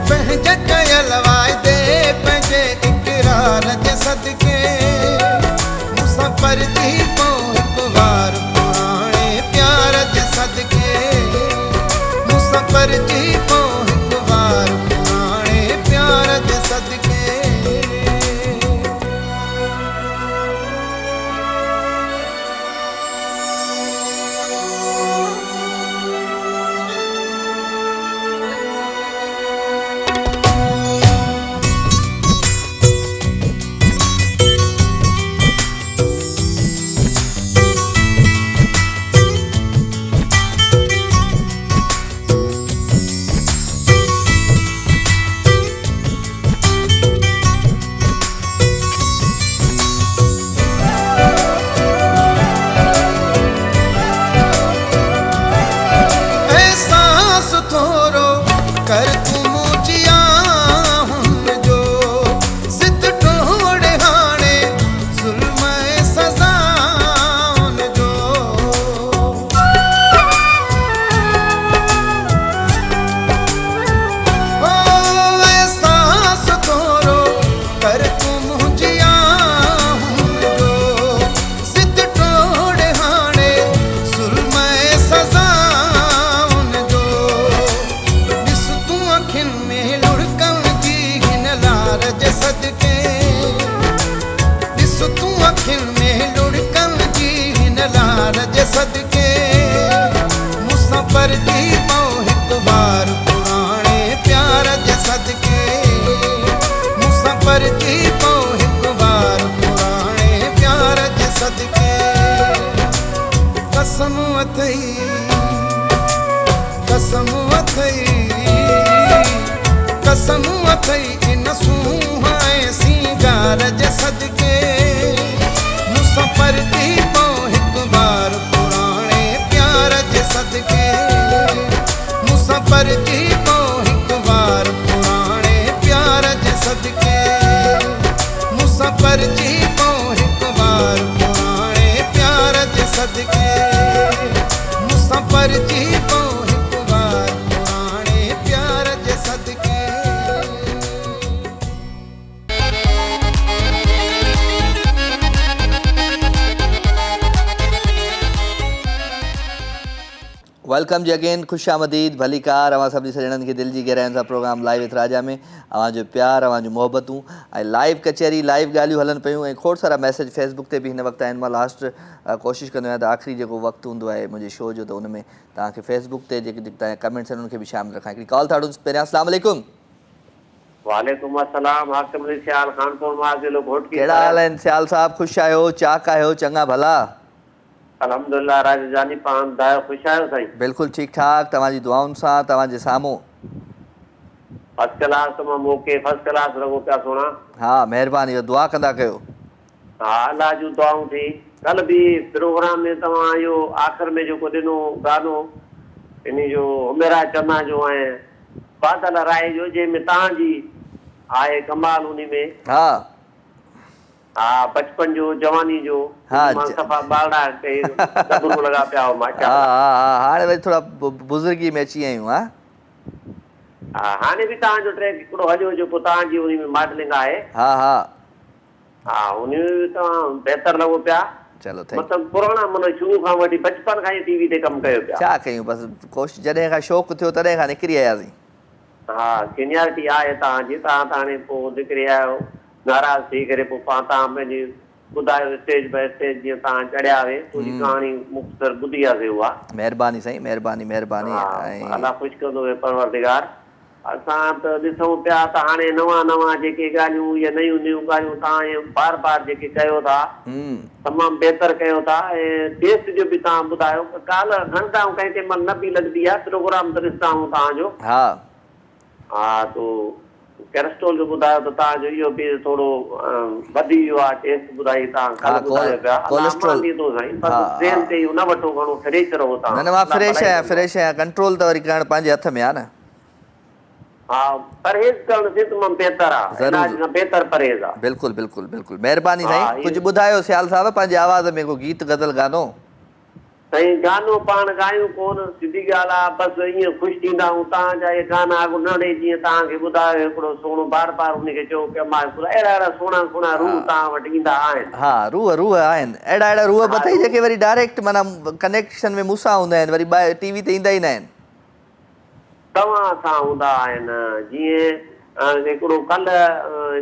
पंहिंजे कयल वाइदे पंहिंजे इक़रार जे सदके मुसां परजी पो हिकु बार पुराणे प्यार जे सदके मुसां परजी पो हिकु बार पुराणे प्यार जे सदके कर तूं मुझिया हुन जो ज़िद टोड़े हाणे ज़ुल्म सज़ा हुन जो ओ एहसास थोरो कर तूं मुझिया हुन जो ज़िद टोड़े हाणे ज़ुल्म सज़ा सदके ॾिस तूं अखियुनि में लुड़कन जी हिन लार जे सदके मुसां परजी पो हिकु बार पुराणे प्यार जे सदके मुसां परजी पो हिकु बार पुराणे प्यार जे सदके कसम अथई कसम अथई कसम अथई नसूं है सिंगार जे सदके मुसां परजी पो हिकु बार पुराणे प्यार जे सदके मुसां परजी पो हिकु बार पुराणे प्यार जे सदके मुसां परजी पो हिकु बार पुराणे प्यार जे सदके मुसां परजी पो हिकु बार पुराणे प्यार जे सदके वेलकम जी अगेन खुश आमदीद भली कार अवां सभिनी सजणनि खे दिलि जी गहराइनि सां प्रोग्राम लाइव विथ राजा में अवां जो प्यार अवां जूं मोहबतूं ऐं लाइव कचहरी लाइव ॻाल्हियूं हलनि पियूं ऐं खोड़ सारा मैसेज फेसबुक ते बि हिन वक़्तु आहिनि। मां लास्ट कोशिशि कंदो आहियां त आख़िरी जेको वक़्तु हूंदो आहे मुंहिंजे शो जो त उन में तव्हांखे फेसबुक ते जेके तव्हांजा कमेंट्स आहिनि उनखे बि शामिल रखां। हिकिड़ी कॉल था वठूं पहिरियां। अस्सलाम वालेकुम। वालेकुम अस्सलाम। हाकिम अली सियाल खानपुर मां ज़िलो घोटकी। कहिड़ा हाल आहिनि सियाल साहब? ख़ुशि आहियो? चाक आहियो? चङा भला? अल्हम्दुलिल्लाह राजा जानी पान दायो ख़ुशि आहियो साईं? बिल्कुलु ठीकु ठाक तव्हांजी दुआउनि सां तव्हांजे साम्हूं। फर्स्ट क्लास मां मौके फर्स्ट क्लास लॻो पिया सुणा। हाँ महिरबानी दुआ कंदा कयो। हाँ अल्लाह जूं दुआऊं थी। कल भी प्रोग्राम में तव्हां इहो आख़िर में जेको ॾिनो गानो इन जो मेरा चन्ना जो ऐं बादल राय जो जंहिंमें तव्हांजी आहे कमाल उन में। हा हाँ बचपन जो जवानी जो हाँ, मां सफ़ा बाड़ा कई डबरू लगा पिया हो हा माशाअल्लाह। हा हाणे वरी थोरा बुज़ुर्गी में अची आहियूं। हा हाँ हाणे भी तव्हांजो ट्रैक हिकिड़ो हलियो जो पोइ तव्हांजी उन में मॉडलिंग आहे। हा हा हाँ उन में बि तव्हां बहितर लॻो पिया। चलो थैंक मतिलबु पुराणा मन शुरू खां वठी बचपन खां ई टीवी ते कमु कयो पिया। छा कयूं बसि कोशिशि जॾहिं खां शौक़ु थियो तॾहिं खां निकिरी आयासीं। हा सीनियरिटी आहे तव्हांजी। तव्हां त हाणे पोइ निकिरी आहियो नाराज़ थी करे पोइ तव्हां पंहिंजी ॿुधायो स्टेज बाय स्टेज जीअं तव्हां चढ़िया हुए तुंहिंजी कहाणी मुख़्तसर ॿुधी आहे उहा। महिरबानी साईं महिरबानी महिरबानी। हा अलाह ख़ुशि कंदो हुए परवरदिगार। असां त ॾिसूं पिया त हाणे नवां नवां जेके ॻाल्हियूं या नयूं नयूं ॻाल्हियूं तव्हां बार बार जेके कयो था तमामु बहितर कयो था ऐं टेस्ट जो बि तव्हां ॿुधायो। काल्ह घंटा कंहिं कंहिं महिल न बि लॻंदी आहे प्रोग्राम त ॾिसंदा आहियूं तव्हांजो। हा हा तो कैरेस्ट्रोल जो ॿुधायो त तव्हांजो इहो बि थोरो वधी वियो आहे टेस्ट ॿुधाई तव्हां काल्ह ॿुधायो पिया। कोलेस्ट्रॉल थो साईं बसि ट्रेन ते न वठो घणो फ्रेश रहो न तव्हां। न मां फ्रेश आहियां फ्रेश आहियां। कंट्रोल त वरी करणु पंहिंजे हथ में आहे न। हा परहेज़ करणु तमामु बहितर आहे। इलाज खां बहितर परहेज़ आहे। बिल्कुलु बिल्कुलु बिल्कुलु महिरबानी हा, साईं। कुझु ॿुधायो सियाल साहिब पंहिंजे आवाज़ में को गीत गज़ल गानो। साईं गानो पाण ॻायूं कोन सिधी ॻाल्हि आहे। बसि ईअं ख़ुशि थींदा आहियूं तव्हांजा इहे गाना अॻु न ॾे जीअं तव्हांखे ॿुधायो हिकिड़ो सुहिणो बार बार उनखे चओ पिया मां अहिड़ा अहिड़ा सुहिणा सुहिणा रूह तव्हां वटि ईंदा आहिनि। हा रूह रूह आहिनि अहिड़ा अहिड़ा रूह बथई जेके वरी डायरेक्ट माना कनेक्शन में मूंसां हूंदा आहिनि वरी ॿाहिरि टीवी ते ईंदा ई न आहिनि। तव्हां सां हूंदा आहिनि जीअं हिकिड़ो कल्ह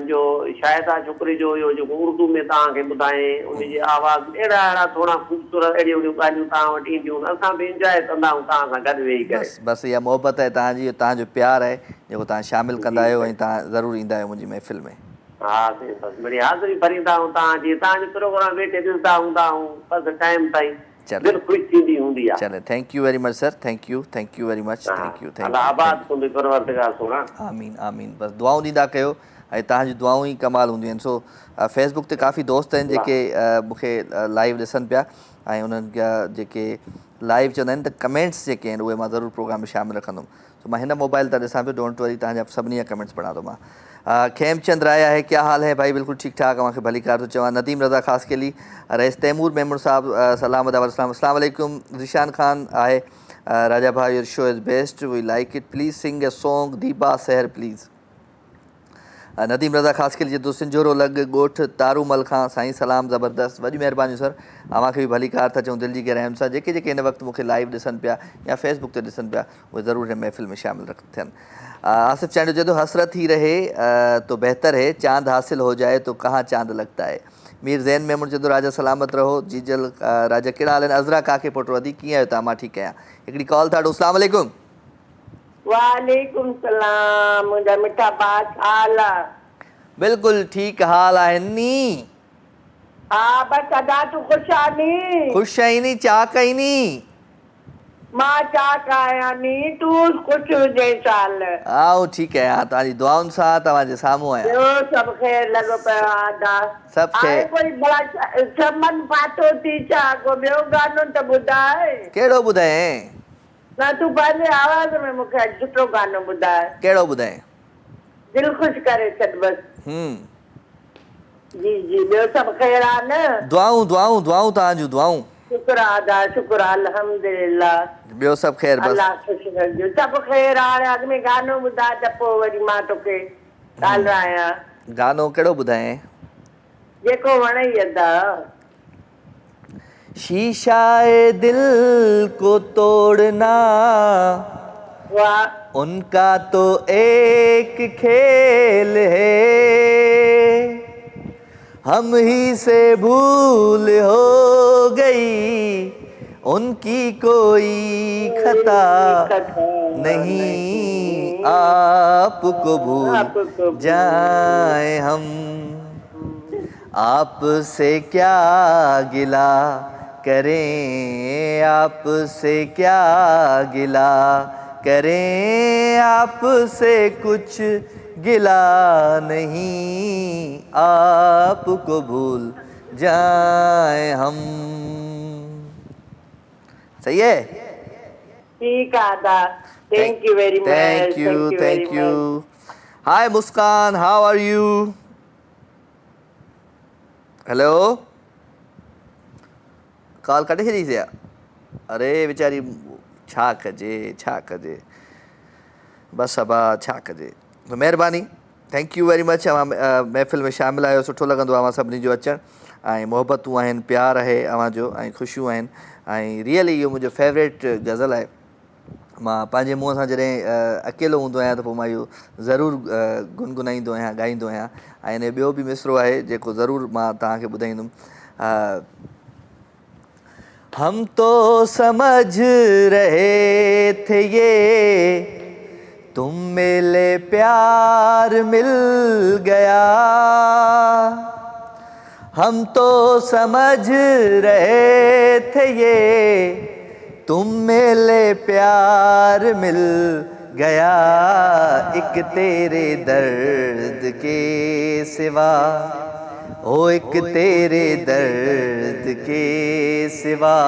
जो शायदा छोकिरे जो इहो जेको उर्दू में तव्हांखे ॿुधाएं उनजी आवाज़ अहिड़ा अहिड़ा थोरा ख़ूबसूरत अहिड़ियूं अहिड़ियूं ॻाल्हियूं तव्हां वटि ईंदियूं असां बि इंजॉय कंदा आहियूं तव्हां सां गॾु वेही करे। बसि बसि इहा मोहबत आहे तव्हांजी तव्हांजो प्यारु आहे जेको तव्हां शामिलु कंदा आहियो ऐं तव्हां ज़रूरु ईंदा आहियो मुंहिंजी महफ़िल में। हा साईं बसि बढ़िया हाज़िरी भरींदा आहियूं तव्हांजी तव्हांजो प्रोग्राम वेठे ॾिसंदा हूंदा आहियूं बसि टाइम ताईं दिलि ख़ुशि थींदी हूंदी आहे। चलो thank you very much sir. Thank you very much. Thank you अल्लाह आबाद कंदो परवरदिगार सोना। आमीन आमीन। बसि दुआऊं ॾींदा कयो ऐं तव्हांजी दुआऊं ई कमाल हूंदियूं आहिनि। सो फेसबुक ते काफ़ी दोस्त आहिनि जेके मूंखे लाइव ॾिसनि पिया ऐं उन्हनि जा जेके लाइव चवंदा आहिनि त कमेंट्स जेके आहिनि उहे मां ज़रूरु प्रोग्राम में शामिलु रखंदुमि। सो मां हिन मोबाइल तां ॾिसां पियो डोंट वरी तव्हांजा सभिनी जा कमेंट्स पढ़ां थो मां। खेमचंद राय है क्या हाल है भाई बिल्कुलु ठीकु ठाक मूंखे भली कार थो चवां। नदीम रज़ा ख़ासि केली रईस तैमूर मेमूर साहब सलाम अस्सलाम वालेकुम। ज़िशान खान आहे राजा भाई your show is best we like it please sing a song Deepa Sahar please. Nadeem रज़ा ख़ासि केली जो सिंजोरो लॻ ॻोठ तारूमल खां साईं सलाम ज़बरदस्त वॾी महिरबानी सर। मूंखे बि भली कार था चऊं दिलि जी गहराइयुनि सां जेके जेके हिन वक़्तु मूंखे लाइव ॾिसनि पिया या फेसबुक ते ॾिसनि पिया उहे ज़रूरु हिन महफ़िल में शामिलु थियनि। आसिफ़ चांडो चए थो हसरत ही रहे तो बेहतर है चांद हासिल हो जाए तो कहाँ चांद लगता है। मीर ज़ैन मेमूर चए थो राजा सलामत रहो जीजल राजा कहिड़ा हाल आहिनि अज़रा काके पुटु वधी कीअं आहियो तव्हां। मां ठीकु आहियां। हिकिड़ी कॉल था वठूं। अस्सलाम वालेकुम। वालेकुम सलाम मुंहिंजा मिठा भाउ छा हाल आहे। बिल्कुलु ठीकु हाल आहे नी। हा बसि अदा तूं ख़ुशि आहे नी। ख़ुशि आई नी चा कई नी मां छा कयां नी तूं ख़ुशि हुजे साल। आऊं ठीकु आहियां तव्हांजी दुआउनि सां तव्हांजे साम्हूं आहियां। ॿियो सभु ख़ैरु लॻो पियो आहे अदा। सभु हाणे ख़ैरु। कोई भला चमन पातो थी छा को ॿियो गानो त ॿुधाए। कहिड़ो ॿुधाए न तूं पंहिंजे आवाज़ में मूंखे अॼु सुठो गानो ॿुधाए। कहिड़ो ॿुधाए दिलि ख़ुशि करे छॾ बसि। जी जी ॿियो सभु ख़ैरु आहे न। दुआऊं दुआऊं दुआऊं तव्हांजूं दुआऊं। शुक्र अदा शुक्र अल्हम्दुलिल्लाह। ॿियो सभु ख़ैरु बसि। अल्लाह ख़ुशि रखिजो सभु ख़ैरु आहे। हाणे अॻु में गानो ॿुधाए त पोइ वरी मां तोखे ॻाल्हायां। गानो कहिड़ो ॿुधाए जेको वणेई अदा। शीशाए दिल को तोड़ना वाह उनका तो एक खेल है हम ही से भूल हो गई उनकी कोई खता नहीं आपको भूल जाए हम आपसे क्या गिला करें आपसे क्या गिला करें आपसे कुछ गिला नहीं आपको भूल जाए हम। सही है? ठीक है दा, thank you very much, thank you. Hi Muskan, how are you? Hello, call कटे छॾी से? अरे वीचारी छा कजे बसि अबा छा कजे। तो महिरबानी, थैंक यू वेरी मच। महफ़िल में शामिल आहियो, सुठो लॻंदो आहे सभिनी जो अचणु ऐं मोहबतूं आहिनि, प्यार आहे अव्हां जो ऐं ख़ुशियूं आहिनि ऐं रियली इहो मुंहिंजो फेवरेट गज़ल आहे। मां पंहिंजे मुंहं सां जॾहिं अकेलो हूंदो आहियां त पोइ मां इहो ज़रूरु गुनगुनाईंदो आहियां, ॻाईंदो आहियां। ऐं इन ॿियो बि मिसरो आहे जेको ज़रूरु मां तव्हांखे ॿुधाईंदुमि। हम तो समझ रहे थे ये तुम मिले प्यार मिल गया, हम तो समझ रहे थे ये तुम मिले प्यार मिल गया, एक तेरे दर्द के सिवा, ओ एक तेरे दर्द के सिवा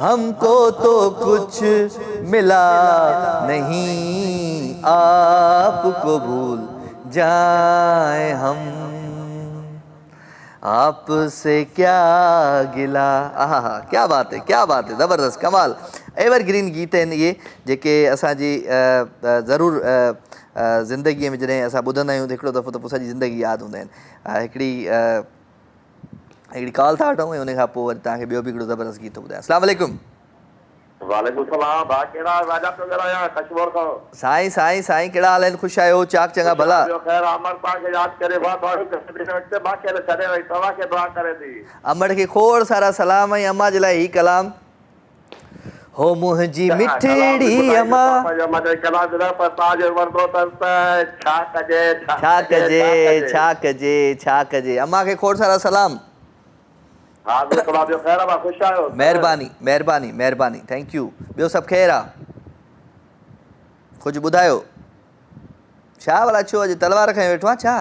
हमको तो कुछ मिला नहीं, आपको भूल जाए हम, आपसे क्या गिला। आहा, क्या बात है, क्या बात है, ज़बरदस्त, कमाल। एवरग्रीन गीत आहिनि इहे जेके असांजी ज़रूरु ज़िंदगीअ में जॾहिं असां ॿुधंदा आहियूं त हिकिड़ो दफ़ो त पोइ सॼी ज़िंदगी यादि हूंदा आहिनि। हिकिड़ी कॉल था वठूं ऐं उन खां पोइ वरी तव्हांखे ॿियो बि हिकिड़ो ज़बरदस्त गीत ॿुधायां। अस्सलाम वालेकुम। वालेकुम सलाम, भाउ कहिड़ा राजा पियो ॻाल्हायां कश्मीर खां। साईं कहिड़ा हाल आहिनि? ख़ुशि आहियो? चाक चङा भला? ख़ैर, अमर तव्हांखे यादि करे तव्हांखे दुआ करे थी। अमर खे खोड़ सारा सलाम ऐं अम्मा जे लाइ ही कलाम। हो मुंहिंजी मिठड़ी अम्मा, छा कजे। अम्मा खे खोड़ सारा सलाम। महिरबानी, थैंक यू। ॿियो सभु ख़ैरु आहे? कुझु ॿुधायो? छा भला छो अॼु तलवार खणी वेठो आहे छा?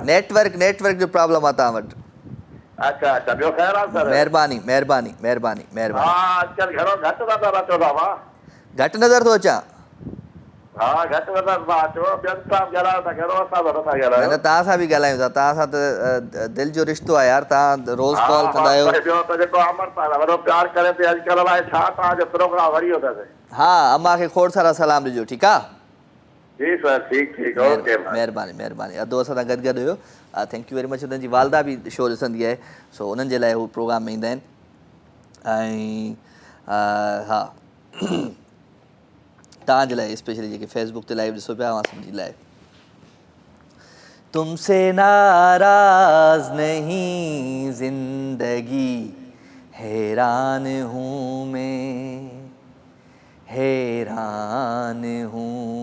नेटवर्क जो प्रॉब्लम आहे तव्हां वटि। अच्छा, ॿियो ख़ैरु आहे सर? महिरबानी। घटि नज़र थो अचां? तव्हां सां बि ॻाल्हायूं था, तव्हां सां त दिलि जो रिश्तो आहे यार, तव्हां रोज़ कॉल कंदा आहियो। हा, अम्मा खे खोड़ सारा सलाम ॾिजो, ठीकु आहे? महिरबानी। अधो असां सां गॾु हुयो। Thank you very much. उन्हनि जी वालदा बि शो ॾिसंदी आहे, सो उन्हनि जे लाइ हू प्रोग्राम में ईंदा आहिनि। ऐं हा, तव्हांजे लाइ स्पेशली जेके फेसबुक ते लाइव ॾिसो पिया, सभिनी लाइ। तुमसे नाराज़ नहीं जिंदगी, हैरान हूँ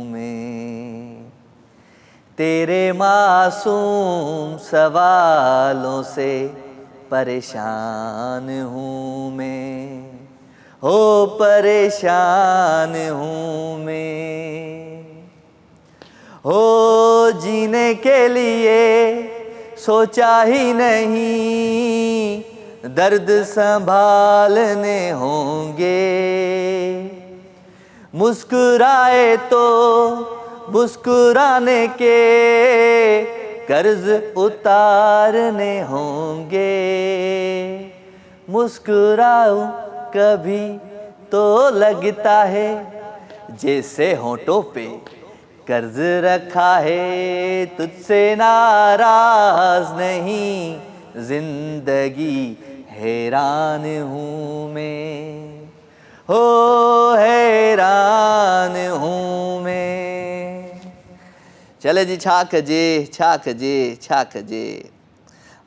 मैं, तेरे मासूम सवालों से परेशान हूँ मैं, हो परेशान हूँ मैं, हो जीने के लिए सोचा ही नहीं, दर्द संभालने होंगे, मुस्कुराए तो मुस्कुराने के कर्ज उतारने होंगे, मुस्कुराऊं कभी तो लगता है जैसे होठों पे कर्ज रखा है, तुझसे नाराज नहीं जिंदगी, हैरान हूँ मैं, हो हैरान हूँ मैं। चले जी, छा कजे।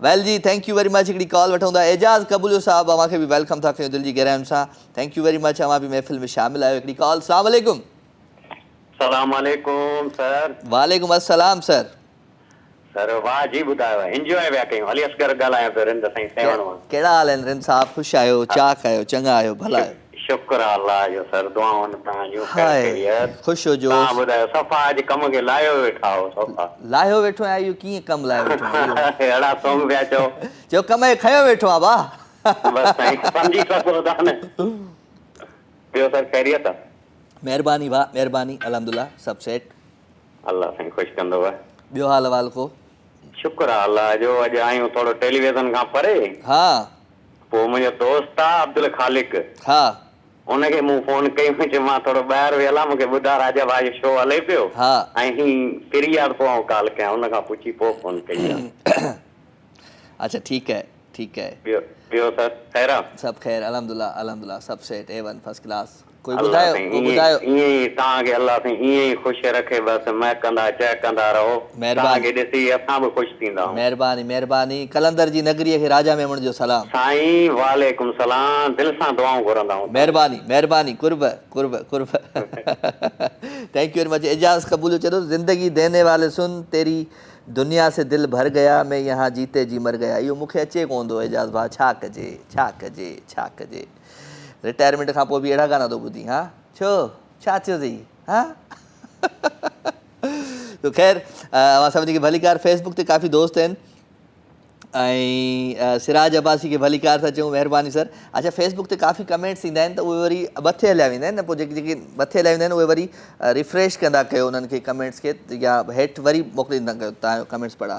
वेल जी, थैंक यू वेरी मच। हिकिड़ी कॉल वठूं था। एजाज़ कबूलियो साहब, अव्हांखे बि वेलकम था कयूं दिलि जी गहराइयुनि सां। थैंक यू वेरी मच, अव्हां बि महफ़िल में शामिल आहियो। हिकिड़ी कॉल। अस्सलाम वालेकुम। सलाम वालेकुम सर। वालेकुम अस्सलाम सर। सर वाह जी, ॿुधायो एंजॉय पिया कयूं। अली असगर ॻाल्हायां पियो, रिंद साईं सेवण मां। कहिड़ा हाल आहिनि रिंद साहब? ख़ुशि आहियो? चाक आहियो? चङा आहियो? भला आहियो? शुक्र अल्लाह जो सर दुआउनि तव्हांजूं हाय खुश हो जो तव्हां ॿुधायो सफ़ा अॼु कम खे लाहियो वेठा हो सफ़ा लाहियो वेठो आहियां इहो कीअं कमु लाहियो वेठो आहियां अहिड़ा सोंग पिया चओ जो कम खे खयो वेठो आहे भाउ बसि साईं सम्झी सघो था न ॿियो सर ख़ैरियत आहे महिरबानी भाउ महिरबानी अल्हम्दुलिल्लाह सभु सेट अल्लाह साईं ख़ुशि कंदव ॿियो हाल अहवाल को शुक्र आहे अल्लाह जो अॼु आहियूं थोरो टेलीविज़न खां परे हा पोइ मुंहिंजो दोस्त आहे अब्दुल ख़ालिक हा उनखे मूं फोन कई चयो मां थोरो ॿाहिरि वियल आहे मूंखे ॿुधा राजा भाई शो हले पियो हा ऐं ही फ्री आहे पोइ आउं कॉल कयां उन खां पुछी पोइ फोन कई आहे अच्छा ठीकु आहे ॿियो सर ख़ैर आहे सभु ख़ैर अल्हम्दुलिल्लाह सभु सेट A1 फर्स्ट क्लास कोई अल्लाह ॿुधायो ईअं ई तव्हांखे अल्लाह साईं ईअं ई ख़ुशि रखे बसि महकंदा चहकंदा रहो तव्हांखे ॾिसी असां बि ख़ुशि थींदा आहियूं महिरबानी कलंदर जी नगरीअ खे राजा मेमण जो सलाम साईं वालेकुम सलाम दिलि सां दुआऊं घुरंदा आहियूं महिरबानी कुर्ब थैंक यू वेरी मच एजाज़ कबूल चलो ज़िंदगी देने वाले सुन तेरी दुनिया से दिल भर गया मैं यहाँ जीते जी मर गया इहो मूंखे अचे कोन थो एजाज़ भाउ छा कजे रिटायरमेंट खां पोइ बि अहिड़ा गाना थो ॿुधी हा छो छा थियो अथई हा तो ख़ैर अवां सभिनी खे भलीकार फेसबुक ते काफ़ी दोस्त आहिनि ऐं सिराज अब्बासी खे भलीकार था चऊं महिरबानी सर अच्छा फेसबुक ते काफ़ी कमेंट्स ईंदा आहिनि त उहे वरी मथे हलिया वेंदा आहिनि न पोइ जेके मथे हलिया वेंदा आहिनि उहे वरी रिफ्रेश कंदा कयो उन्हनि खे कमेंट्स खे या हेठि वरी मोकिलींदा कयो तव्हांजो कमेंट्स पढ़ा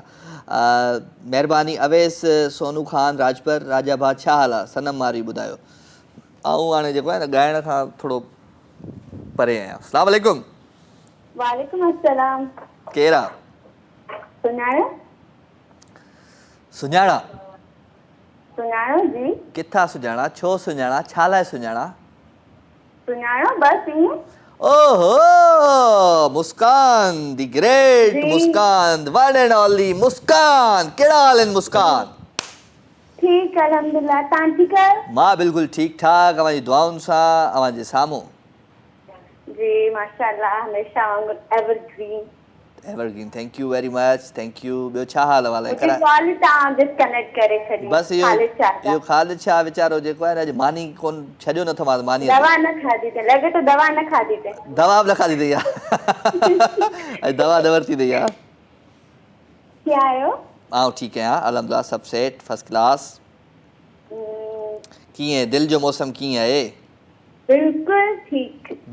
महिरबानी अवेस सोनू ख़ान राजपर राजा भाउ छा हाल आहे सनम मारी ॿुधायो ऐं हाणे जेको आहे न ॻाइण खां थोरो परे आहियां अस्सलाम वालेकुम वालेकुम अस्सलाम केरु आहे सुञाणो जी किथां सुञाणा छो सुञाणा छा लाइ सुञाणा सुञाणो बस ईअं ओहो Muskan the great Muskan one and only Muskan कहिड़ा हाल आहिनि मुस्कान ठीकु अल्हम्दुलिल्लाह तव्हां ठीकु आहियो मां बिल्कुलु ठीकु ठाक अव्हांजी दुआउनि सां अव्हांजे साम्हूं जी माशाअल्लाह हमेशा evergreen thank you very much thank U ॿियो छा हाल अहवाल आहे कॉल तव्हां डिस्कनेक्ट करे छॾी बस इहो ख़ालिद छा वीचारो जेको आहे न अॼु मानी कोन छॾियो नथो मां मानी दवा न खाधी अथई लॻे थो दवा न खाधी अथई दवा बि न खाधी अथई आहे दवा न वरिती अथई आहे कीअं आहियो आउं ठीकु आहियां अल्हम्दुलिल्लाह सभु सेट फर्स्ट क्लास कीअं दिलि जो मौसम कीअं आहे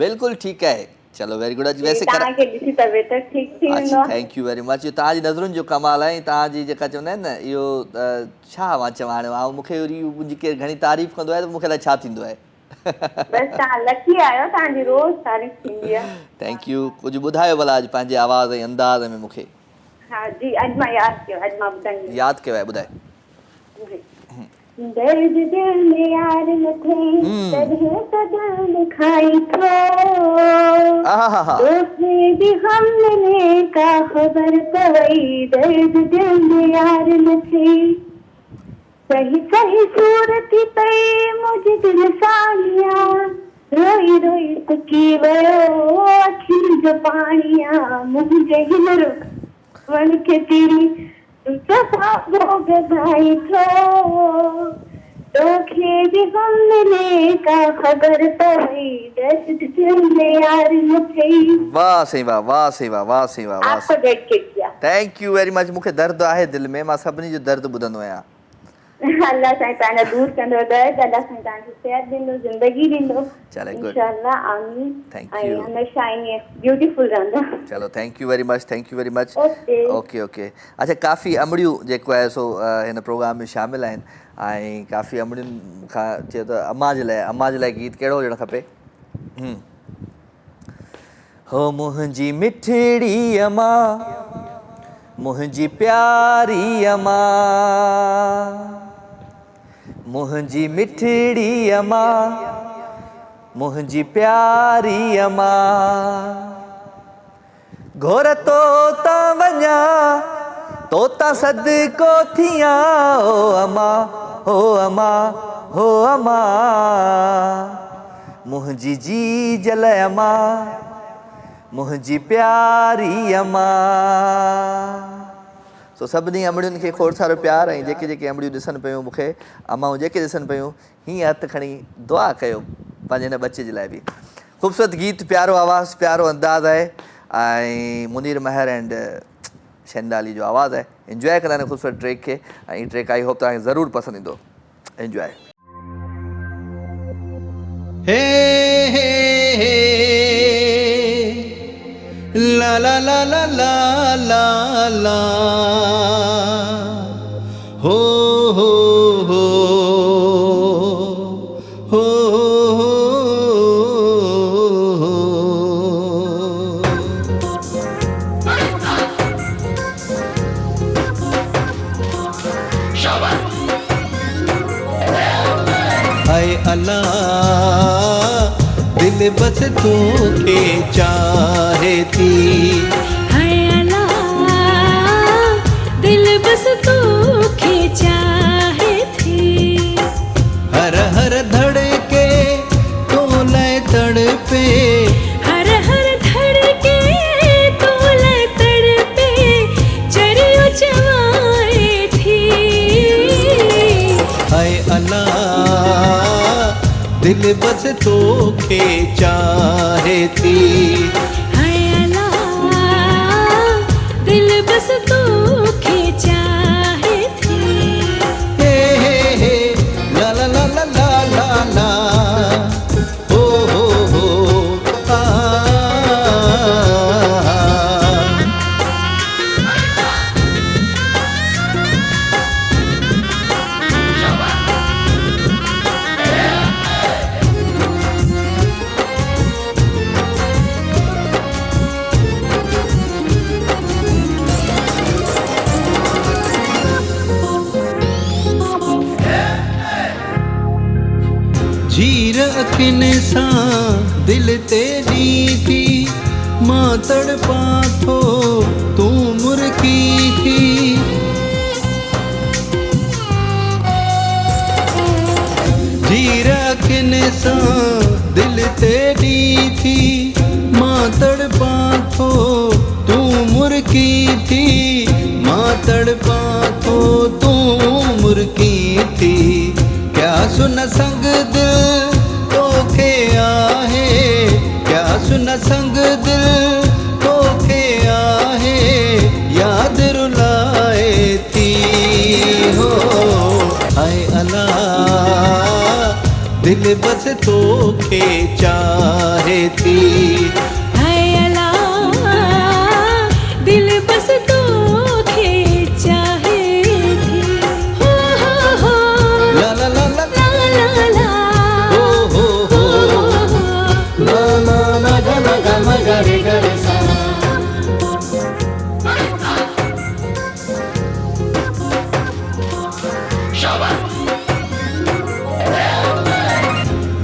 बिल्कुलु ठीकु आहे चलो वेरी गुड वैसे तव्हांखे ॾिसी तबियत ठीकु थी वेंदो थैंक यू वेरी मच तव्हांजी नज़रुनि जो कमाल आहे तव्हांजी जेका चवंदा आहिनि न इहो छा मां चवां हाणे मूंखे वरी मुंहिंजी केरु घणी तारीफ़ कंदो आहे त मूंखे अलाए छा थींदो आहे बस तव्हां लकी आहियो तव्हांजी रोज़ तारीफ़ थींदी आहे थैंक यू कुझु ॿुधायो भला अॼु पंहिंजे आवाज़ ऐं अंदाज़ में मूंखे हा जी अॼु मां यादि कयो आहे ॿुधाए दर्द दिल में यार न थे तॾहिं तो दिल खाई थो दोस्ते भी हम मिले का खबर पवई दर्द दिल में यार न थे सही सही सूरत पई मुझे दिल सानिया रोई रोई तकी वयो अखियुनि जो पाणिया मुंहिंजे हिन रुख वण खे तीरी सफ़ा भोग भाई थो तोखे भी हम मिले का खबर पवई दर्द दिल में यार न थई वाह सही वाह आपको dedicate Kiya thank you very much मूंखे दर्द आहे दिलि में मां सभिनी जो दर्द ॿुधंदो आहियां अल्लाह साईं तव्हांजा दूर कंदो दर्द अल्लाह साईं तव्हांखे सिहत ॾींदो ज़िंदगी ॾींदो इंशाअल्लाह आमीन थैंक ऐं यू हमेशा ईअं ब्यूटीफुल रहंदा चलो thank you very much okay अच्छा काफ़ी अमड़ियूं जेको आहे सो हिन प्रोग्राम में शामिल आहिनि ऐं काफ़ी अमड़ियुनि खां चयो त अम्मा जे लाइ गीत कहिड़ो हुजणु खपे हो मुंहिंजी मिठड़ी अम्मा मुंहिंजी प्यारी अम्मा मुंहिंजी मिठड़ी अम्मा मुंहिंजी प्यारी अम्मा घोर तोता वञा तोता सदको थियां ओ अम्मा हो अम्मा हो अम्मा मुंहिंजी जी जल अम्मा मुंहिंजी प्यारी अम्मा सो सभिनी अमड़ियुनि खे खोड़ सारो प्यार ऐं जेके अमड़ियूं ॾिसनि पियूं मूंखे अम्माऊं जेके ॾिसनि पियूं हीअं हथु खणी दुआ कयो पंहिंजे हिन बचे जे लाइ बि ख़ूबसूरत गीत, प्यारो आवाज़, प्यारो अंदाज़ आहे ऐं मुनीर महर एंड शेंदाली जो आवाज़ आहे। एंजॉय कंदा हिन ख़ूबसूरत ट्रैक खे ऐं हीअ ट्रैक आई होप तव्हांखे ज़रूरु पसंदि ईंदो। एंजॉय। हे हे हे ला ला ला ला ला ला ला हो हो हो हो हाय अल्लाह दिल बस तोखे चाहे थी, हाय अल्लाह दिल बस तोखे चाहे थी, हर हर धड़के तो लय तड़पे, हर हर धड़के तो लय तड़पे चरियो चवाए थी, हाय अल्लाह दिल बस तोखे चाहे थी, हाय अल्लाह दिल बस तोखे चाहे थी। हे हे ला ला ला ला ला ला ला हो हो आ झीर अखिन सां दिल तेरी थी, मां तड़पा थो तूं मुर्की थी, झीर अखिन सां दिल तेरी थी, मां तड़पा थो तूं मुर्की थी, मां तड़पा थो तूं मुर्की थी, क्या सुन संग दिल तोखे आहे, क्या सुन संग दिल तोखे आहे, याद रुलाए थी हो, हाय अल्लाह दिल बस तोखे चाहे थी, हाय अल्लाह दिल बस तोखे चाहे थी, हो ला ला ला ला ला ला ला हो हो हो ला ला ला ग म ग म ग रे ग रे सा।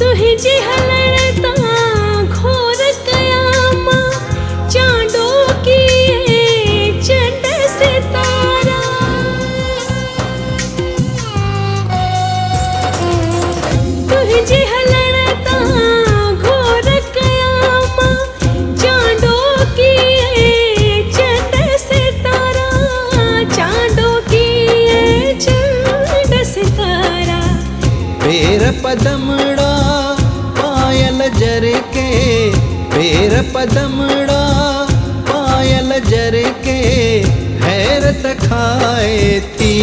तुहिंजी हलण तां घोर कयामा चांडो किए चंड सितारा, तुहिंजी हलण तां घोर कयामा चांडो किए चंड सितारा, चांडो किए चंड सितारा, पेर पदमड़ा पायल जर के, पेर पदमड़ा पायल जर के, हैरत खाए थी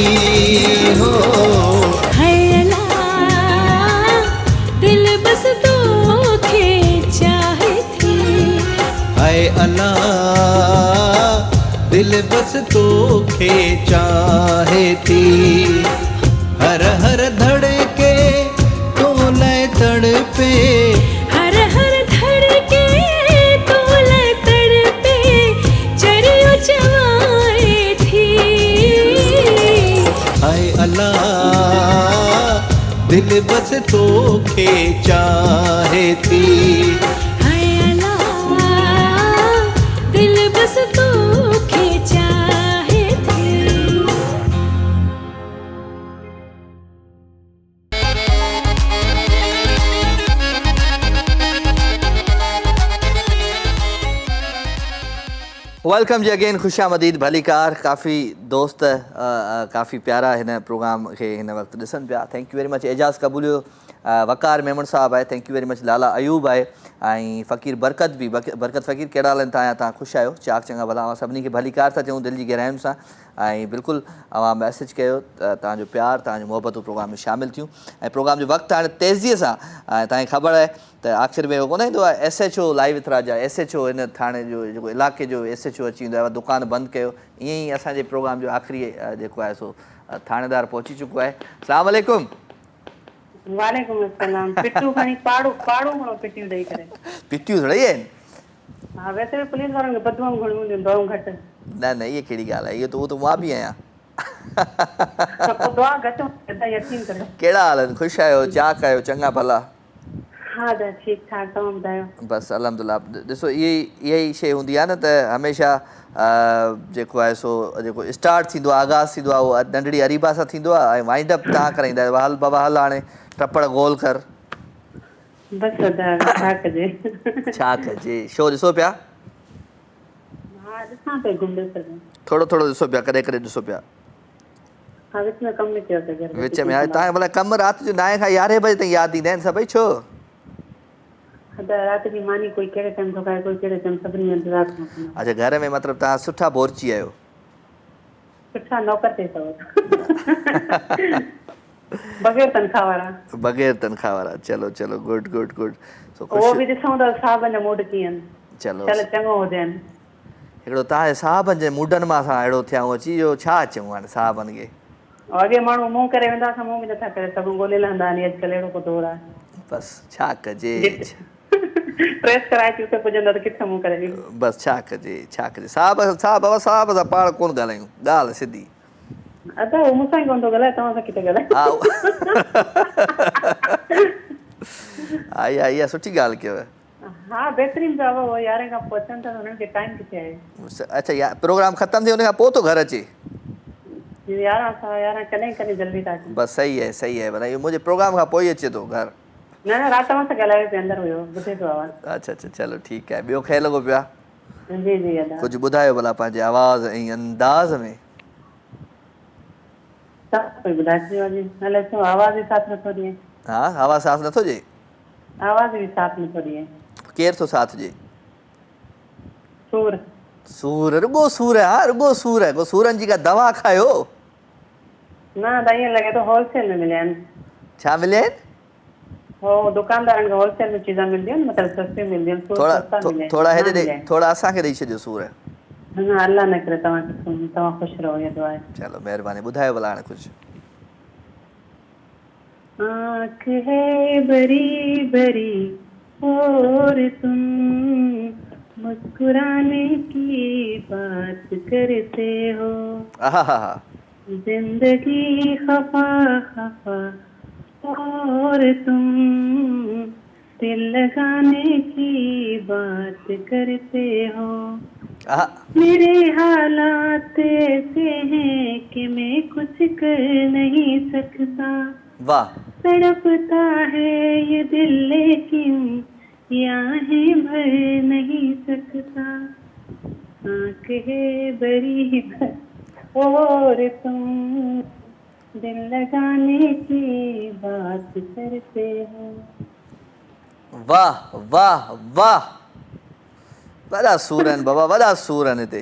हो, हाय अल्लाह दिल बस तोखे चाहे थी, हाय अल्लाह दिल बस तोखे चाहे थी, हर हर धड़के तो लय तड़पे, हर हर धड़के तो लय तड़पे चरियो चवाए थी, हाय अल्लाह दिल बस तोखे चाहे थी, हाय अल्लाह दिल बस तोखे चाहे थी। वेलकम जी अगेन, ख़ुशामदीद, भलीकार। काफ़ी दोस्त काफ़ी प्यारा हिन प्रोग्राम खे हिन वक़्तु ॾिसनि पिया। Thank you very much. Ejaz क़बूलियो वकार मेमन साहब है, thank you very much. Lala Ayub है ऐं फ़कीर बरकत भी, बरकत फ़कीर कहिड़ा हाल आहिनि तव्हां ख़ुशि आहियो? चाक चङा भला। अवां सभिनी खे भली कार था चऊं दिलि जी गहराइयुनि सां ऐं बिल्कुलु अवां मैसेज कयो त तव्हांजो प्यार तव्हांजो मुहबतूं प्रोग्राम में शामिलु थियूं ऐं प्रोग्राम जो वक़्तु हाणे तेज़ीअ सां तव्हांखे ख़बर आहे त आख़िर में कोन ईंदो आहे SHO live with Raja, SHO हिन थाणे जो जेको इलाइक़े जो SHO अची वेंदो आहे, दुकान बंदि कयो। ईअं ई असांजे प्रोग्राम जो आख़िरी जेको आहे सो थाणेदार पहुची चुको आहे। अस्सलाम वालेकुम। वालेकुम अस्सलाम। पिट्टू खणी पाड़ो खणो पिट्टियूं ॾेई करे। पिट्टियूं थोड़ी आहिनि। हा वैसे भी पुलिस वारनि खे बदनाम घणियूं हूंदियूं, दुआऊं घटि। न न इहे कहिड़ी ॻाल्हि आहे, इहो त उहो त मां बि आहियां। दुआ घटि यकीन करियो। कहिड़ा हाल आहिनि? ख़ुशि आहियो? चाक आहियो? चङा भला? हा त ठीकु ठाक, तव्हां ॿुधायो? बसि अल्हम्दुलिल्लाह। ॾिसो इहा ई शइ हूंदी आहे न त हमेशह जेको आहे सो जेको स्टार्ट थींदो आहे, आगाज़ थींदो आहे, उहो नंढड़ी अरीबा सां थींदो आहे ऐं वाइंड अप तव्हां कराईंदा आहियो। हल बाबा हल हाणे टपड़ गोल कर। बसि छा कजे? छा कजे? शो ॾिसो पिया? हा ॾिसां पई घुमंदे फिरंदे। थोरो थोरो ॾिसो पिया, कॾहिं कॾहिं ॾिसो पिया। हा विच में कमु कयो त विच में हाणे तव्हांखे भला कमु राति जो 9 खां 11 बजे ताईं यादि ईंदा आहिनि सभई छो? राति जी मानी कोई कहिड़े टाइम थो खाए, कोई कहिड़े टाइम सभिनी इंतज़ार थो करे। अच्छा घर में मतिलबु तव्हां सुठा बोरची आहियो? सुठा नौकर ते अथव बग़ैर तनख़्वाह वारा। बग़ैर तनख़्वाह वारा, चलो चलो गुड गुड गुड। उहो बि ॾिसूं था साहबनि जा मूड कीअं आहिनि। चलो चङो हुजनि। हिकिड़ो तव्हांजे साहबनि जे मूडनि मां असां अहिड़ो थियाऊं अची वियो, छा चऊं हाणे साहबनि खे? अॻे माण्हू मुंहुं करे वेंदा, असां मुंहुं बि नथा करे सघूं, ॻोल्हे लहंदा आहिनि। अॼुकल्ह अहिड़ो को दौरु आहे। बसि छा कजे? प्रेस कराए थी उते पुॼंदा त किथे मुंहुं करे ॾींदो। बसि छा कजे छा कजे? साहब साहब साहब सां पाण कोन ॻाल्हायूं, ॻाल्हि सिधी। अदा उहो मूंसां ई कोन थो ॻाल्हाए, तव्हां सां किथे ॻाल्हाए? हा इहा सुठी ॻाल्हि कयव। हा बहितरीन अथव, उहो 11 खां पोइ अचनि था त हुननि खे टाइम किथे आहे? अच्छा प्रोग्राम ख़तमु थिए हुन खां पोइ थो घर अचे? 11 कॾहिं कॾहिं जल्दी था अचनि। बसि सही आहे भला, इहो मुंहिंजे प्रोग्राम खां पोइ ई अचे थो घर? न राति तव्हां सां ॻाल्हायो पिया, अंदरि हुयो, ॿुधे पियो आवाज़। अच्छा चलो ठीकु आहे। ॿियो ख़ैर लॻो पिया? जी जी अदा। कुझु ॿुधायो भला पंहिंजे आवाज़ ऐं अंदाज़ में। कोई ॿुधाए छॾियो अॼु, हले छो आवाज़ ई साथ नथो ॾिए? हा आवाज़ साथ नथो ॾिए? आवाज़ बि साथ नथो ॾिए। केरु थो साथ ॾिए? सूर। सूर? रुॻो सूर आहे? हा रुॻो सूर आहे? को सूरनि जी का दवा खायो? न त ईअं लॻे थो होलसेल में मिलिया आहिनि। छा मिलिया आहिनि? हो दुकानदारनि खे होलसेल में चीज़ां मिलंदियूं आहिनि, मतिलबु सस्ती मिलंदियूं आहिनि। थोड़ा हेॾे थोड़ा असांखे ॾेई छॾियो सूर। अल्लाह न करे तव्हां ख़ुशि रहो, इहा दुआ आहे। चलो महिरबानी। ॿुधायो भला हाणे कुझु। आँख है बड़ी बड़ी और तुम मुस्कुराने की बात करते हो, जिंदगी खफा खफा और तुम दिल लगाने की बात करते हो। मेरे हालात ऐसे हैं कि मैं कुछ कर नहीं सकता। वाह। तड़पता है ये दिल लेकिन याहें भर नहीं सकता। आँख है बड़ी और तुम दिल लगाने की बात करते हो। वाह वाह वाह, वॾा सूर आहिनि बाबा, वॾा सूर आहिनि हिते।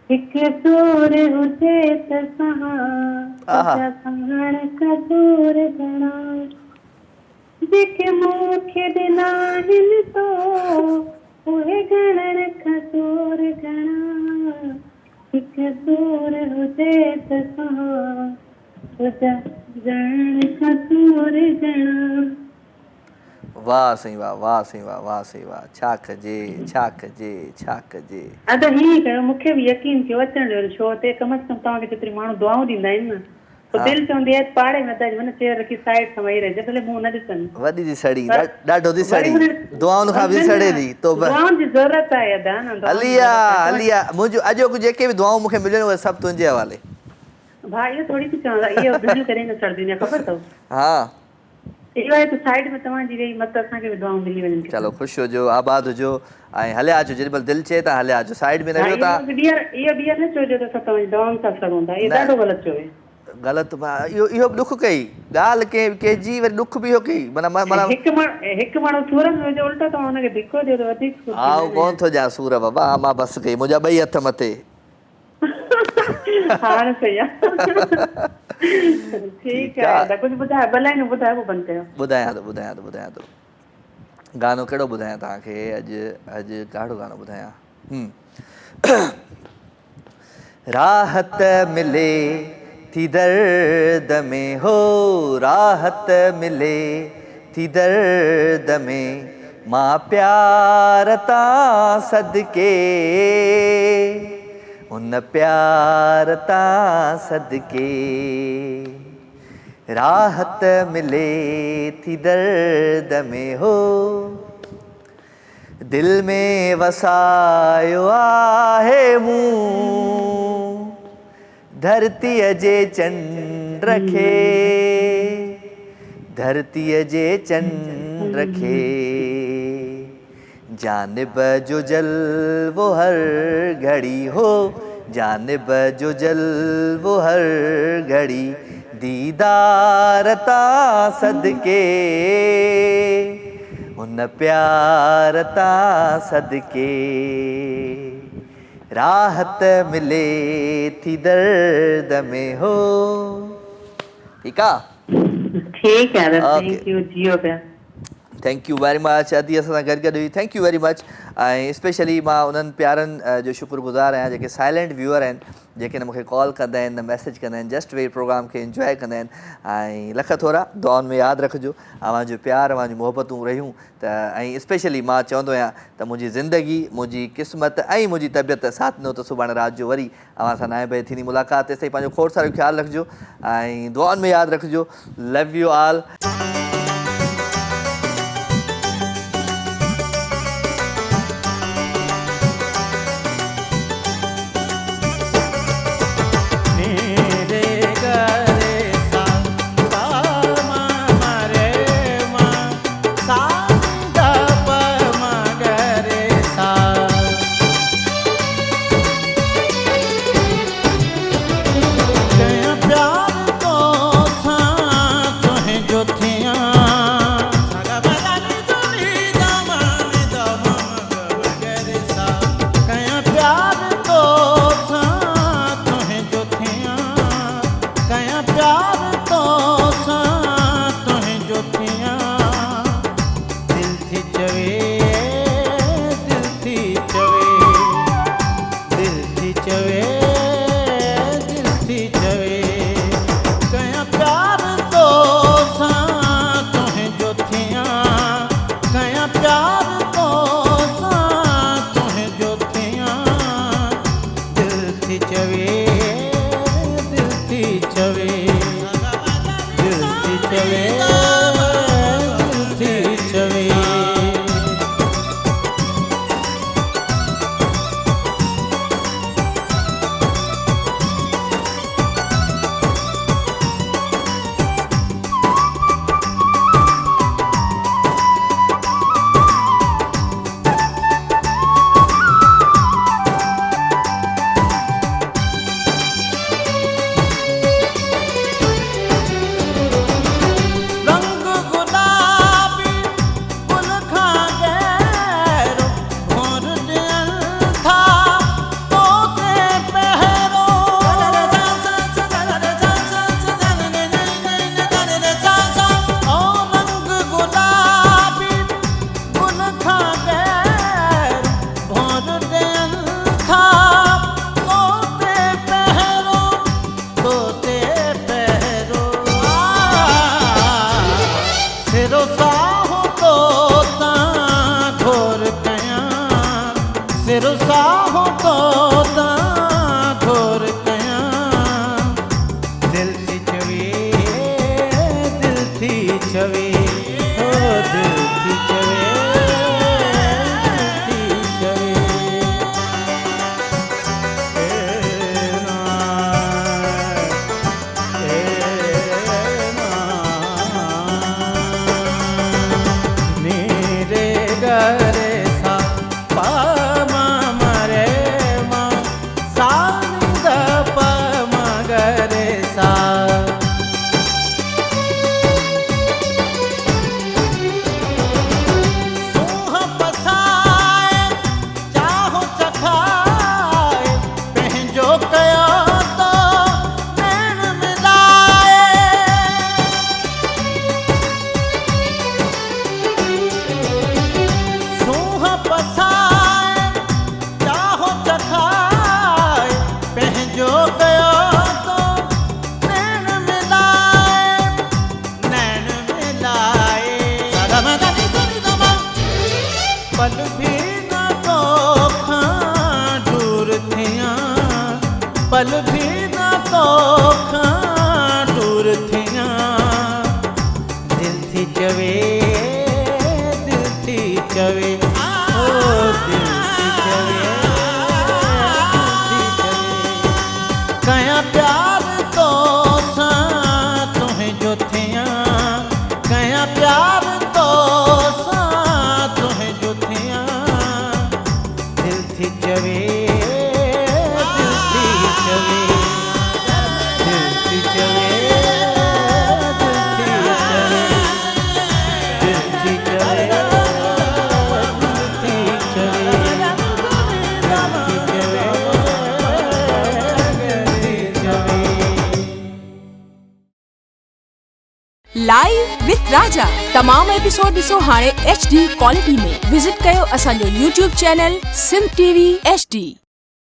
हिकु सूर हुजे त साण का सूर घणा, जेके मूंखे ॾिना आहिनि तो उहे घणनि खां सूर घणा। हिकु सूर हुजे त साण का सूर घणा। वाह सही वाह, वाह सही वाह, वाह सही वाह। छा कजे छा कजे छा कजे? अदा हीअं कयो, मूंखे बि यकीन कयो अचण ॾियो शो ते। कम से कम तव्हांखे जेतिरी माण्हू दुआऊं ॾींदा आहिनि न, पोइ दिलि चवंदी आहे पाड़े में अची वञ, चेयर रखी साइड सां वेही रहिजे, भले मुंहुं न ॾिसनि। वॾी थी सड़ी, ॾाढो थी सड़ी, दुआउनि खां बि सड़े थी। दुआउनि जी ज़रूरत आहे अदा न। हलिया मुंहिंजो अॼोको जेके बि दुआऊं मूंखे मिलियूं उहे सभु तुंहिंजे हवाले। भाउ इहो थोरी थी चवां, इहो दिलि करे न सड़दी, ख़बर अथव? हा इहो आहे त साइड में तव्हांजी वेही मत असांखे बि दुआऊं मिली वञनि। चलो ख़ुशि हुजो, आबाद हुजो ऐं हलिया अचो, जेॾी महिल दिलि चए तव्हां हलिया अचो, साइड में न वियो तव्हां। इहो ॿीहर न चइजो त असां तव्हांजी दुआउनि सां सड़ूं था, इहो ॾाढो ग़लति चयो। ग़लति इहो ॾुख कई ॻाल्हि कंहिंजी वरी ॾुख बि इहो कई माना हिकु माण्हू सूर में विझो उल्टो त हुनखे धिको ॾियो त वधीक सूर आउं कोन थो ॼां सूर बाबा मां बसि कई मुंहिंजा ॿई हथ मथे हाणे सही आहे ठीकु आहे त कुझु ॿुधायो भलाई न ॿुधायो पोइ बंदि कयो ॿुधायां थो गानो कहिड़ो ॿुधायां तव्हांखे अॼु कहिड़ो गानो ॿुधायां राहत मिले थी दर्द में हो राहत मिले थी दर्द में मां प्यार तां सदके उन प्यार तां सदके राहत मिले थी दर्द में हो दिल में वसायो आहे मूं धरतीअ जे चंड खे जानिब जो जलवो हर घड़ी हो जानिब जो जलवो हर घड़ी दीदार तां सदके उन प्यार तां सदके राहत मिले थी दर्द में हो ठीक है थैंक यू जियो पिया थैंक यू वेरी मच अदी असां सां गॾु हुई थैंक यू वेरी मच ऐं स्पेशली मां उन्हनि प्यारनि जो शुक्रगुज़ार आहियां जेके साइलेंट व्यूअर आहिनि जेके न मूंखे कॉल कंदा आहिनि न मैसेज कंदा आहिनि जस्ट वे प्रोग्राम खे इंजॉय कंदा आहिनि ऐं लख थोरा दुआउनि में यादि रखिजो अव्हांजो प्यार अव्हांजूं मोहबतूं रहियूं त ऐं स्पेशली मां चवंदो आहियां त मुंहिंजी ज़िंदगी मुंहिंजी क़िस्मत ऐं मुंहिंजी तबियत साथ ॾिनो त सुभाणे राति जो वरी अव्हां सां नाए बजे थींदी मुलाक़ात तेसिताईं पंहिंजो खोड़ सारो ख़्यालु रखिजो ऐं दुआउनि में यादि रखिजो लव यू ऑल पल भी ना तो खां दूर थियां दिल थी चवे दिल थी चवे ओ दिल थी चवे दिल थी चवे कया प्यार तो सा तुहें जो थियां कया प्यार तो सा तुहें जो थियां दिल थी चवे लाइव विथ राजा तमाम एपिसोड ॾिसो हाणे HD क्वालिटी में। विजिट कयो असांजो YouTube channel Sindh TV HD।